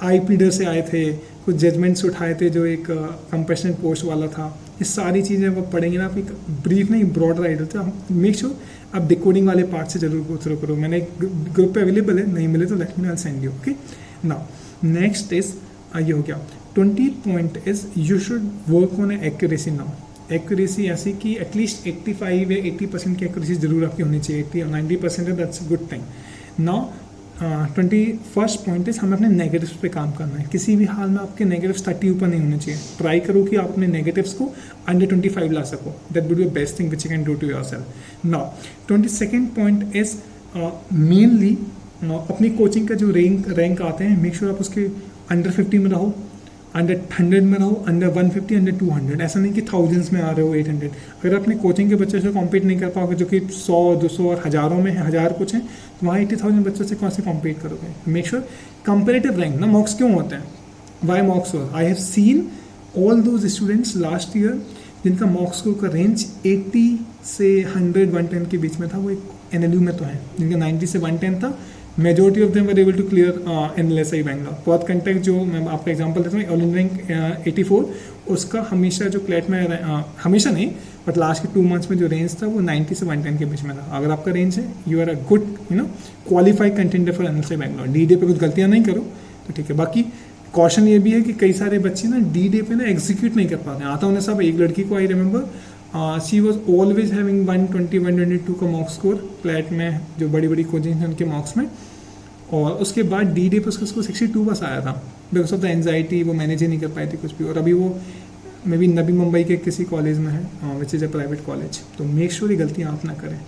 आईपीडर से आए थे, कुछ जजमेंट्स उठाए थे जो एक कंपैशनेट पोस्ट वाला था। ये सारी चीज़ें वो पढ़ेंगे ना, आप एक ब्रीफ नहीं ब्रॉडर आइडिया था। मेक श्योर आप डिकोडिंग वाले पार्ट से जरूर गो थ्रू करो। मैंने एक ग्रुप पे अवेलेबल है, नहीं मिले तो let me I send you. Okay, now next is ये हो गया 20th point is you should work on accuracy. Now accuracy ऐसी कि एटलीस्ट 85 या 80% की एक्यूरेसी जरूर आपकी होनी चाहिए। 80 और 90% है, that's a good thing. Now 21st point is हमें अपने नेगेटिव्स पे काम करना है। किसी भी हाल में आपके नेगेटिव्स 30 ऊपर नहीं होने चाहिए। ट्राई करो कि आप अपने नेगेटिव्स को अंडर 25 ला सको। That would be best thing which you can do to yourself. Now 22nd point is mainly अपनी कोचिंग का जो रैंक आते हैं, मेक श्योर आप उसके अंडर 50 में रहो, अंडर 100 में रहो, अंडर 150, अंडर 200। ऐसा नहीं कि थाउजेंड्स में आ रहे हो, 800। अगर अपने कोचिंग के बच्चों से कॉम्पीट नहीं कर पाओगे जो कि 100, 200 और हज़ारों में है, 1000 कुछ हैं, तो वहाँ 80,000 बच्चों से कौन से कॉम्पीट करोगे। मेक श्योर कंपेरेटिव रैंक ना, मॉक्स क्यों होते हैं, वाई मॉक्स हो। I have seen all those students last year जिनका मॉक्स स्कोर का रेंज 80 से 100, 110 के बीच में था, वो एक NLU में तो है जिनका 90 से 110 था। Majority of them were able to clear NLSI Bangalore. Parth Kantak जो मैं आपका एग्जांपल देता हूँ, ऑल इन रैंक 84, उसका हमेशा जो क्लैट में हमेशा नहीं बट लास्ट के 2 मंथ्स में जो रेंज था वो 90 से 110 के बीच में था। अगर आपका रेंज है, you are a good qualified contender for NLSI Bangalore. डी पे कुछ गलतियाँ नहीं करो तो ठीक है। बाकी कॉशन ये भी है कि कई सारे बच्चे ना डी पे ना एग्जीक्यूट नहीं कर पाते। आता उन्हें सब, एक लड़की को I remember she was always having 120, 122 का मॉक्स स्कोर क्लैट में, जो बड़ी बड़ी कोचिंग है उनके मॉक्स में, और उसके बाद डी पे उसका स्कोर 62 बस आया था। बिकॉज ऑफ द एंजाइटी वो मैनेज ही नहीं कर पाई थी कुछ भी। और अभी वो मे बी नबी मुंबई के किसी कॉलेज में है which is a private college. तो मेक श्योर ये गलतियाँ आप ना करें।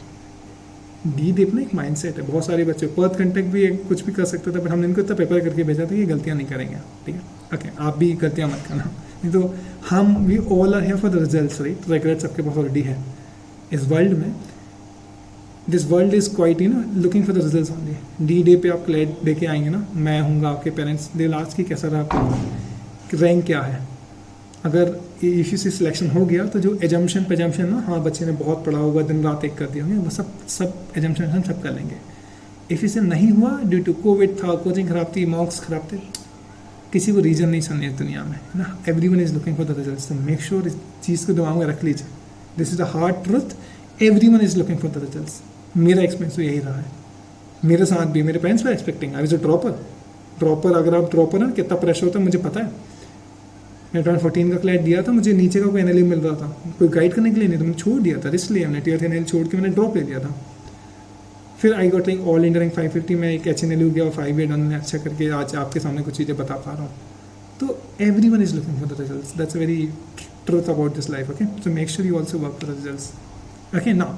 डी अपना एक माइंडसेट है। बहुत सारे बच्चे पर्थ कंटेक्ट भी कुछ भी कर सकते थे, बट हमने इनको इतना पेपर करके भेजा था, ये गलतियाँ नहीं करेंगे। ठीक है, ओके, आप भी गलतियाँ मत करना, नहीं तो हम we all are here for the results, right. Regret सबके पास ऑलरेडी है इस वर्ल्ड में। This world is quite looking for the results only. डी पे आप क्लैट दे के आएंगे ना, मैं हूँगा, आपके पेरेंट्स दे लास्ट की कैसा रहा आपका रैंक क्या है। अगर इसी से सिलेक्शन हो गया तो जो एजम्पशन ना, हाँ बच्चे ने बहुत पढ़ा होगा, दिन रात एक कर दिया होंगे, वो सब एजम्पशन हम सब कर लेंगे। इसी से नहीं हुआ, ड्यू टू कोविड था, कोचिंग खराब थी, मार्क्स खराब थे, किसी को रीजन नहीं सुनने इस दुनिया में, है ना। Everyone is looking for the results. तो मेक श्योर इस चीज़ को दिमाग में रख लीजिए। This is the hard truth, everyone is looking for the results. मेरा एक्सपीरियंस तो यही रहा है, मेरे साथ भी। मेरे parents were expecting, I was a dropper. अगर आप ड्रॉपर हैं, कितना प्रेशर होता है मुझे पता है। मैं 2014 का क्लैट दिया था, मुझे नीचे का कोई NLU मिल रहा था, कोई गाइड करने के लिए नहीं, तो मैंने छोड़ दिया था, इसलिए मैंने टियर 3 छोड़ के मैंने ड्रॉप ले लिया था। फिर I got like all India rank 550 में एक HNLU गया और 5 डन अच्छा करके आज आपके सामने कुछ चीज़ें बता पा रहा हूँ। तो everyone is looking for the results, that's a very truth about this life. Okay, so make sure you also work for the results. Okay, now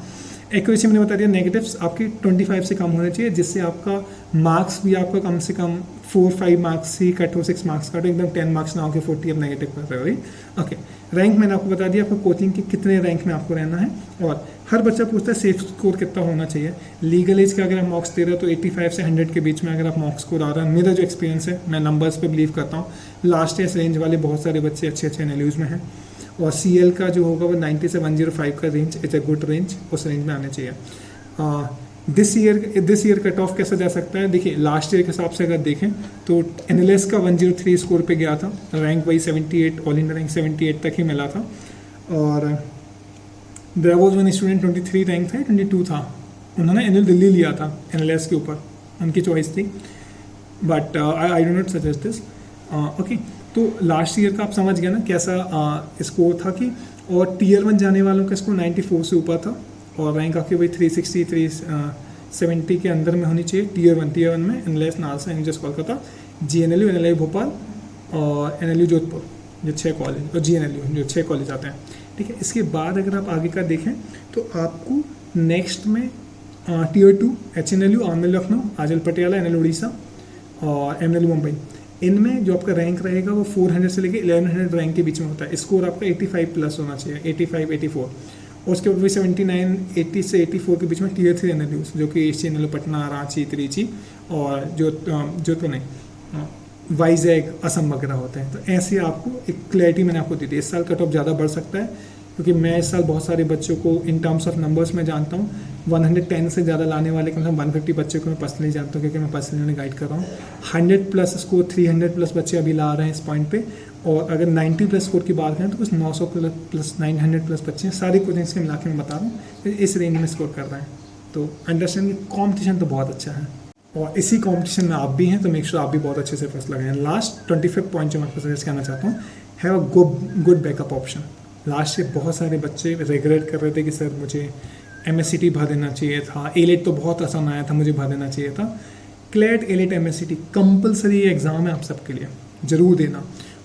accuracy मैंने बता दिया, नेगेटिव्स आपके 25 से कम होने चाहिए, जिससे आपका मार्क्स भी आपका कम से कम 4-5 मार्क्स ही कट हो, 6 मार्क्स कट हो, एकदम 10 मार्क्स ना हो के 40 आप नेगेटिव कर रहे हो, राइट। ओके, रैंक मैंने आपको बता दिया, आपको कोचिंग के कितने रैंक में आपको रहना है। और हर बच्चा पूछता है सेफ स्कोर कितना होना चाहिए। लीगल एज का अगर आप मार्क्स दे रहे हो तो 85 से 100 के बीच में अगर आप मार्क्स स्कोर आ रहा है। मेरा जो एक्सपीरियंस है, मैं नंबर्स पे बिलीव करता हूँ, लास्ट ईयर रेंज वाले बहुत सारे बच्चे अच्छे NLUs में हैं। और CL का जो होगा वो 90 से 105 का range is a good range, उस रेंज में आने चाहिए। दिस ईयर कट ऑफ कैसा जा सकता है, देखिए लास्ट ईयर के हिसाब से अगर देखें तो NLS का 103 स्कोर पे गया था, रैंक वही 78, ऑल इंडिया रैंक 78 तक ही मिला था। और there was one student 23 rank था, 22 था, उन्होंने NL दिल्ली लिया था NLS के ऊपर, उनकी चॉइस थी, but I do not suggest this. Okay, तो लास्ट ईयर का आप समझ गया ना कैसा स्कोर था कि, और टियर 1 जाने वालों का स्कोर 94 से ऊपर था, और रैंक आपकी वही 360, 370 के अंदर में होनी चाहिए। टियर 1 में NLS, NALSA, NUS Kolkata, GNLU, NLI Bhopal और NLU जोधपुर, जो 6 कॉलेज, और GNLU जो 6 कॉलेज आते हैं। ठीक है, इसके बाद अगर आप आगे का देखें तो आपको नेक्स्ट में टियर 2 HNLU, आमिर लखनऊ, आजल पटियाला, NL उड़ीसा और MNLU मुंबई, इनमें जो आपका रैंक रहेगा वो 400 से लेके 1100 रैंक के बीच में होता है। स्कोर आपका 85 प्लस होना चाहिए, 85 84। और उसके बाद 79 80 से 84 के बीच में टीयर 3 एनएलयूज, जो कि एशियन पटना, रांची, त्रिची और जोधपुर नहीं, वाइजैग, असम वगैरह होते हैं। तो ऐसे आपको एक क्लैरिटी मैंने आपको दी थी। इस साल कट ऑफ ज़्यादा बढ़ सकता है क्योंकि मैं इस साल बहुत सारे बच्चों को इन टर्म्स ऑफ नंबर्स में जानता हूँ। 110 से ज़्यादा लाने वाले कम से कम 150 बच्चों को मैं पर्सनली जानता हूँ, क्योंकि मैं पर्सनली उन्हें गाइड कर रहा हूँ। 100 प्लस स्कोर 300 प्लस बच्चे अभी ला रहे हैं इस पॉइंट पे। और अगर 90 प्लस स्कोर की बात करें तो कुछ 900 प्लस 900 प्लस बच्चे हैं। सारी कोचिंग्स के मिला के मैं बता रहा हूँ इस रेंज में स्कोर कर रहे हैं। तो अंडरस्टैंड कि कॉम्पिटिशन तो बहुत अच्छा है और इसी कॉम्पिटिशन में आप भी हैं, तो मेक श्योर आप भी बहुत अच्छे से फर्स्ट लगाएं। लास्ट 25 पॉइंट जो मैं आपको सजेस्ट करना चाहता हूँ, have a good backup option. Last से बहुत सारे बच्चे रिग्रेट कर रहे थे कि सर मुझे MSCT भर देना चाहिए था, एलेट तो बहुत आसान आया था, मुझे भर देना चाहिए था। CLAT, AILET, MSCT compulsory exam है आप सबके लिए, ज़रूर देना।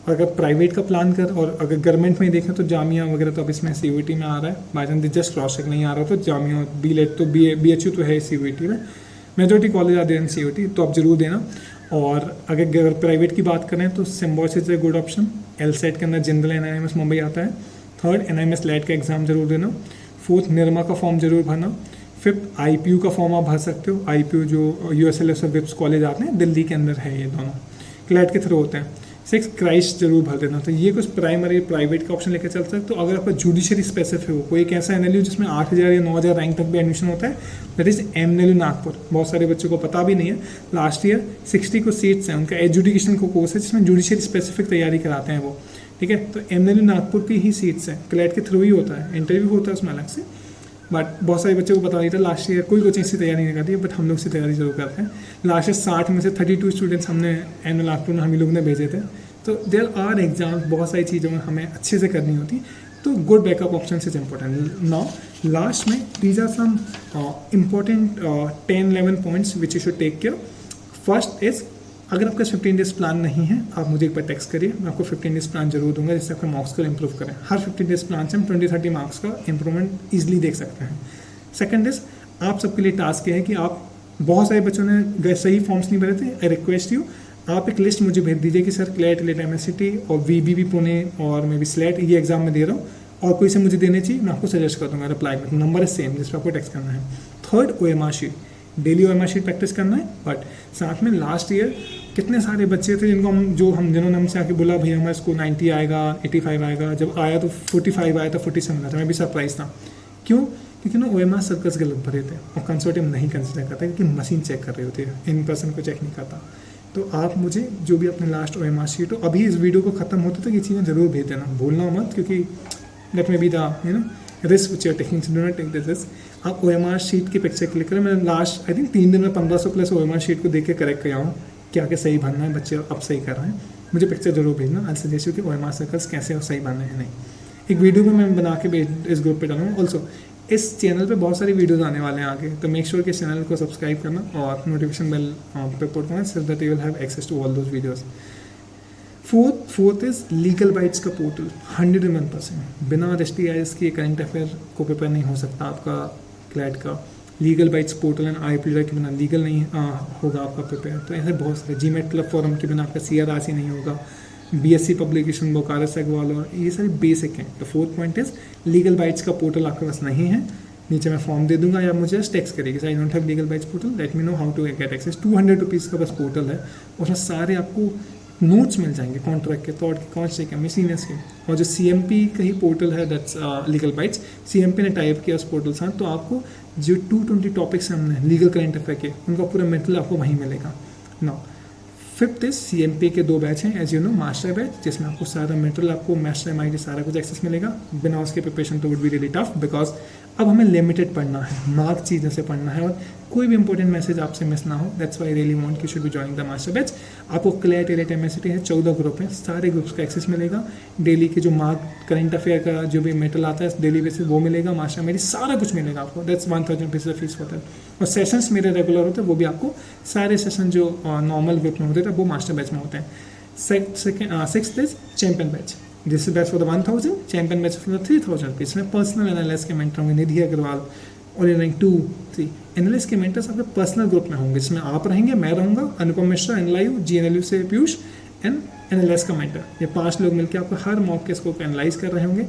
और अगर प्राइवेट का प्लान कर और अगर गवर्नमेंट में देखें तो जामिया वगैरह तो अब इसमें CUET में आ रहा है, by chance just cross check नहीं आ रहा तो जामिया, BLET तो BHU तो है CUET में, मेजोरिटी कॉलेज आते हैं CUET, तो आप ज़रूर देना। और अगर प्राइवेट की बात करें तो Symbiosis is a good option. LSAT के अंदर जनरल NIMS मुंबई आता है। 3rd NIMS LAT का एग्ज़ाम जरूर देना। 4th निरमा का फॉर्म जरूर भरना। 5th IPU का फॉर्म आप भर सकते हो। IPU जो USLS और विप्स कॉलेज आते हैं दिल्ली के अंदर है, ये दोनों क्लैट के थ्रू होते हैं। 6th क्राइस्ट जरूर भर देना। तो ये कुछ प्राइमरी प्राइवेट का ऑप्शन लेकर चल सकते। तो अगर आपका जुडिशरी स्पेसिफिक हो, कोई एक ऐसा NLU जिसमें 8000 या 9000 रैंक तक भी एडमिशन होता है, दैट इज MNLU नागपुर। बहुत सारे बच्चों को पता भी नहीं है। लास्ट ईयर 60 को सीट्स हैं, उनका एजुकेशन को कोर्स है जिसमें जुडिशरी स्पेसिफिक तैयारी कराते हैं वो, ठीक है। तो MNLU नागपुर की ही सीट्स हैं, क्लैट के थ्रू ही होता है, इंटरव्यू होता है उसमें अलग से। बट बहुत सारे बच्चों को पता नहीं था। लास्ट ईयर कोई कोचिंग से तैयारी नहीं करती है, बट हम लोग से तैयारी जरूर करते हैं। लास्ट ईयर 60 में से 32 स्टूडेंट्स हमने MNLU नागपुर में हम लोग ने भेजे थे। तो देयर आर एग्जाम्स, बहुत सारी चीज़ों में हमें अच्छे से करनी होती। तो good backup option is important. Now last में these are some important 10-11 points which you should take care. First is, अगर आपका 15 डेज प्लान नहीं है, आप मुझे एक बार टेक्स्ट करिए, मैं आपको 15 डेज प्लान जरूर दूंगा जिससे आपका मार्क्स को इंप्रूव करें। हर 15 डेज प्लान से हम 20-30 मार्क्स का इंप्रूवमेंट ईजिली देख सकते हैं। सेकंड इज, आप सबके लिए टास्क है कि आप, बहुत सारे बच्चों ने सही फॉर्म्स नहीं भरे थे, आई रिक्वेस्ट यू, आप एक लिस्ट मुझे भेज दीजिए कि सर क्लैट, एलेट, MSCT और VBB पुणे और मे बी स्लेट ये एग्जाम में दे रहा हूँ और कोई से मुझे देने चाहिए, मैं आपको सजेस्ट कर दूंगा रिप्लाई में। नंबर इज सेम जिस पर आपको टेक्स्ट करना है। Third, OMR sheet, daily OMR sheet practice करना है। बट साथ में लास्ट ईयर कितने सारे बच्चे थे जिन्होंने हमसे आके बोला भैया हमारे इसको 90 आएगा, 85 आएगा, जब आया तो 45 आया था, 47 आया था, मैं भी सरप्राइज था। क्यों? क्योंकि ना OMR सर्कल्स गलत भरे थे और कंसोर्टियम नहीं कंसिडर करता क्योंकि मशीन चेक कर रहे होते हैं, इन पर्सन को चेक नहीं करता। तो आप मुझे जो भी अपने लास्ट OMR शीट हो, अभी इस वीडियो को खत्म होते तक ये चीज़ें जरूर भेज देना, भूलना मत, क्योंकि that may be the risk which you're taking, do not take this risk. आप OMR शीट की पिक्चर क्लिक करें। मैंने लास्ट आई थिंक 3 दिन में 1500 प्लस OMR शीट को देख के करेक्ट किया हूँ, क्या क्या सही भरना है, बच्चे अब सही कर रहे हैं। मुझे पिक्चर जरूर भेजना। आई सजेस्ट यू कि OMR सर्कल्स कैसे सही भरने हैं नहीं। एक वीडियो में मैं बना के इस ग्रुप पे डालूंगा। ऑल्सो इस चैनल पे बहुत सारी वीडियोस आने वाले हैं आगे, तो मेक श्योर कि इस चैनल को सब्सक्राइब करना और नोटिफिकेशन बेल पे पुट करना, so that you will have access to all those videos. Fourth is legal bytes का पोर्टल 101%। बिना RSTIS के करंट अफेयर को पेपर नहीं हो सकता आपका क्लैट का। Legal bytes portal and IIP के बिना लीगल नहीं होगा आपका प्रिपेयर। तो ऐसे बहुत सारे GMAT क्लब फॉरम के बिना आपका CRRC नहीं होगा। BSc पब्लिकेशन बोकारो अग्रवाल और ये सारी बेसिक हैं। तो 4th point is, legal bytes का पोर्टल आपके पास नहीं है, नीचे मैं फॉर्म दे दूंगा या मुझे टेक्स्ट करेगी, I don't have legal bytes portal, let me know how to get access. 200 rupees का बस पोर्टल है, उसमें सारे आपको नोट्स मिल जाएंगे कॉन्ट्रैक्ट के, थॉट के, कॉन्स के, मिसलिनियस के। और जो CMP का ही पोर्टल है, दैट्स लीगल बाइट्स, CMP ने टाइप किया उस पोर्टल से, तो आपको जो 220 टॉपिक्स हैं हमने लीगल करंट अफेयर के, उनका पूरा मेटेरियल आपको वहीं मिलेगा। नाउ 5th इज CMP के 2 बैच हैं, as you know, master batch जिसमें आपको सारा मेटेरियल, आपको मास्टर MIT सारा कुछ एक्सेस मिलेगा। बिना उसके प्रिपरेशन तो would be really tough, because अब हमें लिमिटेड पढ़ना है, मार्क चीज़ों से पढ़ना है और कोई भी इंपॉर्टेंट मैसेज आपसे मिस ना हो। That's why really want you should be joining the master batch. आपको क्लैट, एलेट, MSCT है, 14 ग्रुप है, सारे ग्रुप्स का एक्सेस मिलेगा। डेली के जो मार्क करंट अफेयर का जो भी मेटेरियल आता है डेली बेसिस वो मिलेगा। मास्टर मेरी सारा कुछ मिलेगा आपको। दैट्स 1000 रुपीज़ फीस होता है। और सेशंस मेरे रेगुलर होते हैं, वो भी आपको सारे सेशन जो नॉर्मल ग्रुप में होते थे वो मास्टर बैच में होते हैं। 6th is champion batch, this is batch for the 1000, champion batch for the 3000। इसमें पर्सनल एनालिस्ट के मेंटर होंगे, निधि अग्रवाल और रैंक 2, 3 एनालिस्ट के मेंटर्स आपके पर्सनल ग्रुप में होंगे, जिसमें आप रहेंगे, मैं रहूँगा, अनुपम मिश्रा, एनलायू, GNLU से पीयूष एंड एनालाइज कमेंटर। ये 5 लोग मिलकर आपको हर मॉक के स्कोर को एनालाइज कर रहे होंगे।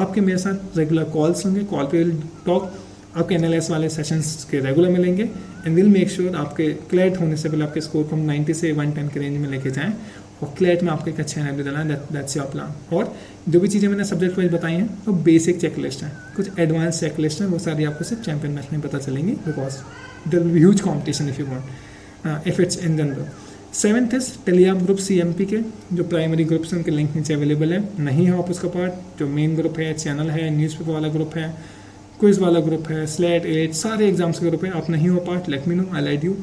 आपके मेरे साथ रेगुलर कॉल्स होंगे, कॉल पे विल टॉक, आपके एनालाइज वाले सेशंस के रेगुलर मिलेंगे एंड विल मेक श्योर आपके क्लैट होने से पहले आपके स्कोर को हम 90 से 110 के रेंज में लेके जाएं और क्लैट में आपको एक अच्छा एनर्जी देना है। That's your plan. और जो भी चीज़ें मैंने सब्जेक्ट वाइज बताई हैं वो बेसिक चेकलिस्ट हैं, कुछ एडवांस चेकलिस्ट हैं, वो सारी आपको सिर्फ चैंपियन मैच में पता चलेंगी because there will be huge competition if you want if it's in general. 7th is telegram group CMP के जो प्राइमरी ग्रुप्स हैं उनके लिंक नीचे अवेलेबल है। नहीं है आप उसका पार्ट, जो मेन ग्रुप है, चैनल है, न्यूज़पेपर वाला ग्रुप है, क्विज वाला ग्रुप है, स्लेट 8 सारे एग्जाम्स के ग्रुप है, आप नहीं हो part, let me know, I'll add you.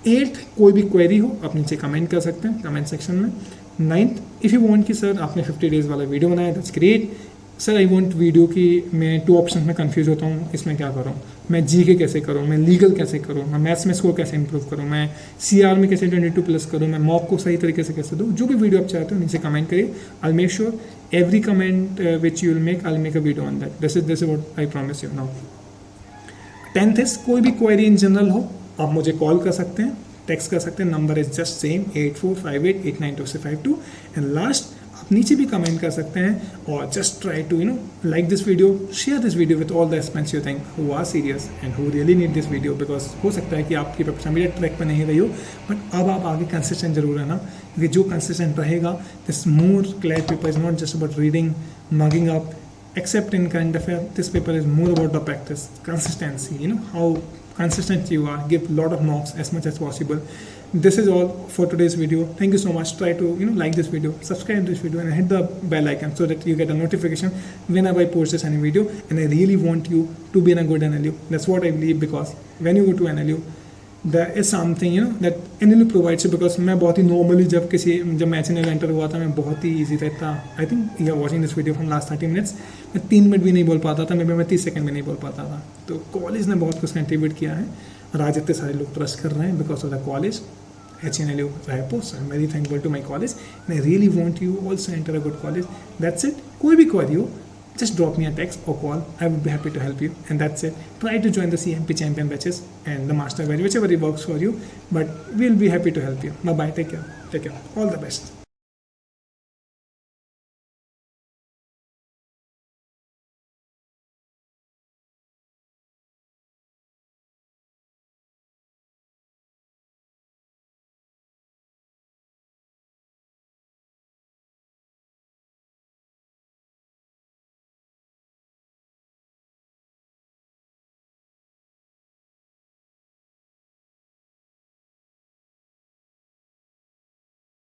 8th कोई भी क्वेरी हो आप नीचे कमेंट कर सकते हैं कमेंट सेक्शन में। 9th इफ़ यू वांट कि सर आपने 50 डेज वाला वीडियो बनाया, that's great sir, I want video की मैं 2 ऑप्शन में कंफ्यूज होता हूँ, इसमें क्या करूँ, मैं जीके कैसे करूँ, मैं लीगल कैसे करूँ, मैं मैथ्स में स्कोर कैसे इंप्रूव करूँ, मैं CR में कैसे 22+ करूँ, मैं मॉक को सही तरीके से कैसे दूँ, जो भी वीडियो आप चाहते हो नीचे कमेंट करिए। I make sure every comment which you will make, I'll make a video on that. This is what I promise you now. 10th is कोई भी query in general हो आप मुझे कॉल कर सकते हैं, टेक्स्ट कर सकते हैं, number is just same 8458892652 and last आप नीचे भी कमेंट कर सकते हैं और just try to like this video, share this video with all the aspirants you think who are serious and who really need this video, because हो सकता है कि आपकी प्रिपरेशन मीडिया ट्रैक पर नहीं रही हो बट अब आप आगे कंसिस्टेंट जरूर है ना, क्योंकि जो कंसिस्टेंट रहेगा this more clear paper is not just about reading mugging up except in current affair, this paper is more about the practice, consistency, how consistent you are, give lot of mocks as much as possible. This is all for today's video. Thank you so much. Try to like this video, subscribe to this video and hit the bell icon so that you get a notification whenever I post this any video. And I really want you to be in a good NLU. That's what I believe, because when you go to NLU there is something that NLU provides you, because मैं बहुत ही normally जब मैं HNL enter हुआ था मैं बहुत ही easy था, I think you are watching this video from last 30 minutes, मैं 3 मिनट भी नहीं बोल पाता था, मैं 30 सेकंड में नहीं बोल पाता था। तो कॉलेज ने बहुत कुछ कंट्रीब्यूट किया है और आज इतने सारे लोग ट्रस्ट कर रहे हैं because of the college HNLU Raipur. So I'm very thankful to my college and I really want you also enter a good college. That's it. कोई भी query हो, just drop me a text or call. I would be happy to help you. And that's it. Try to join the CMP champion batches and the master batch, whichever works for you. But we'll be happy to help you. Bye bye. Take care. Take care. All the best.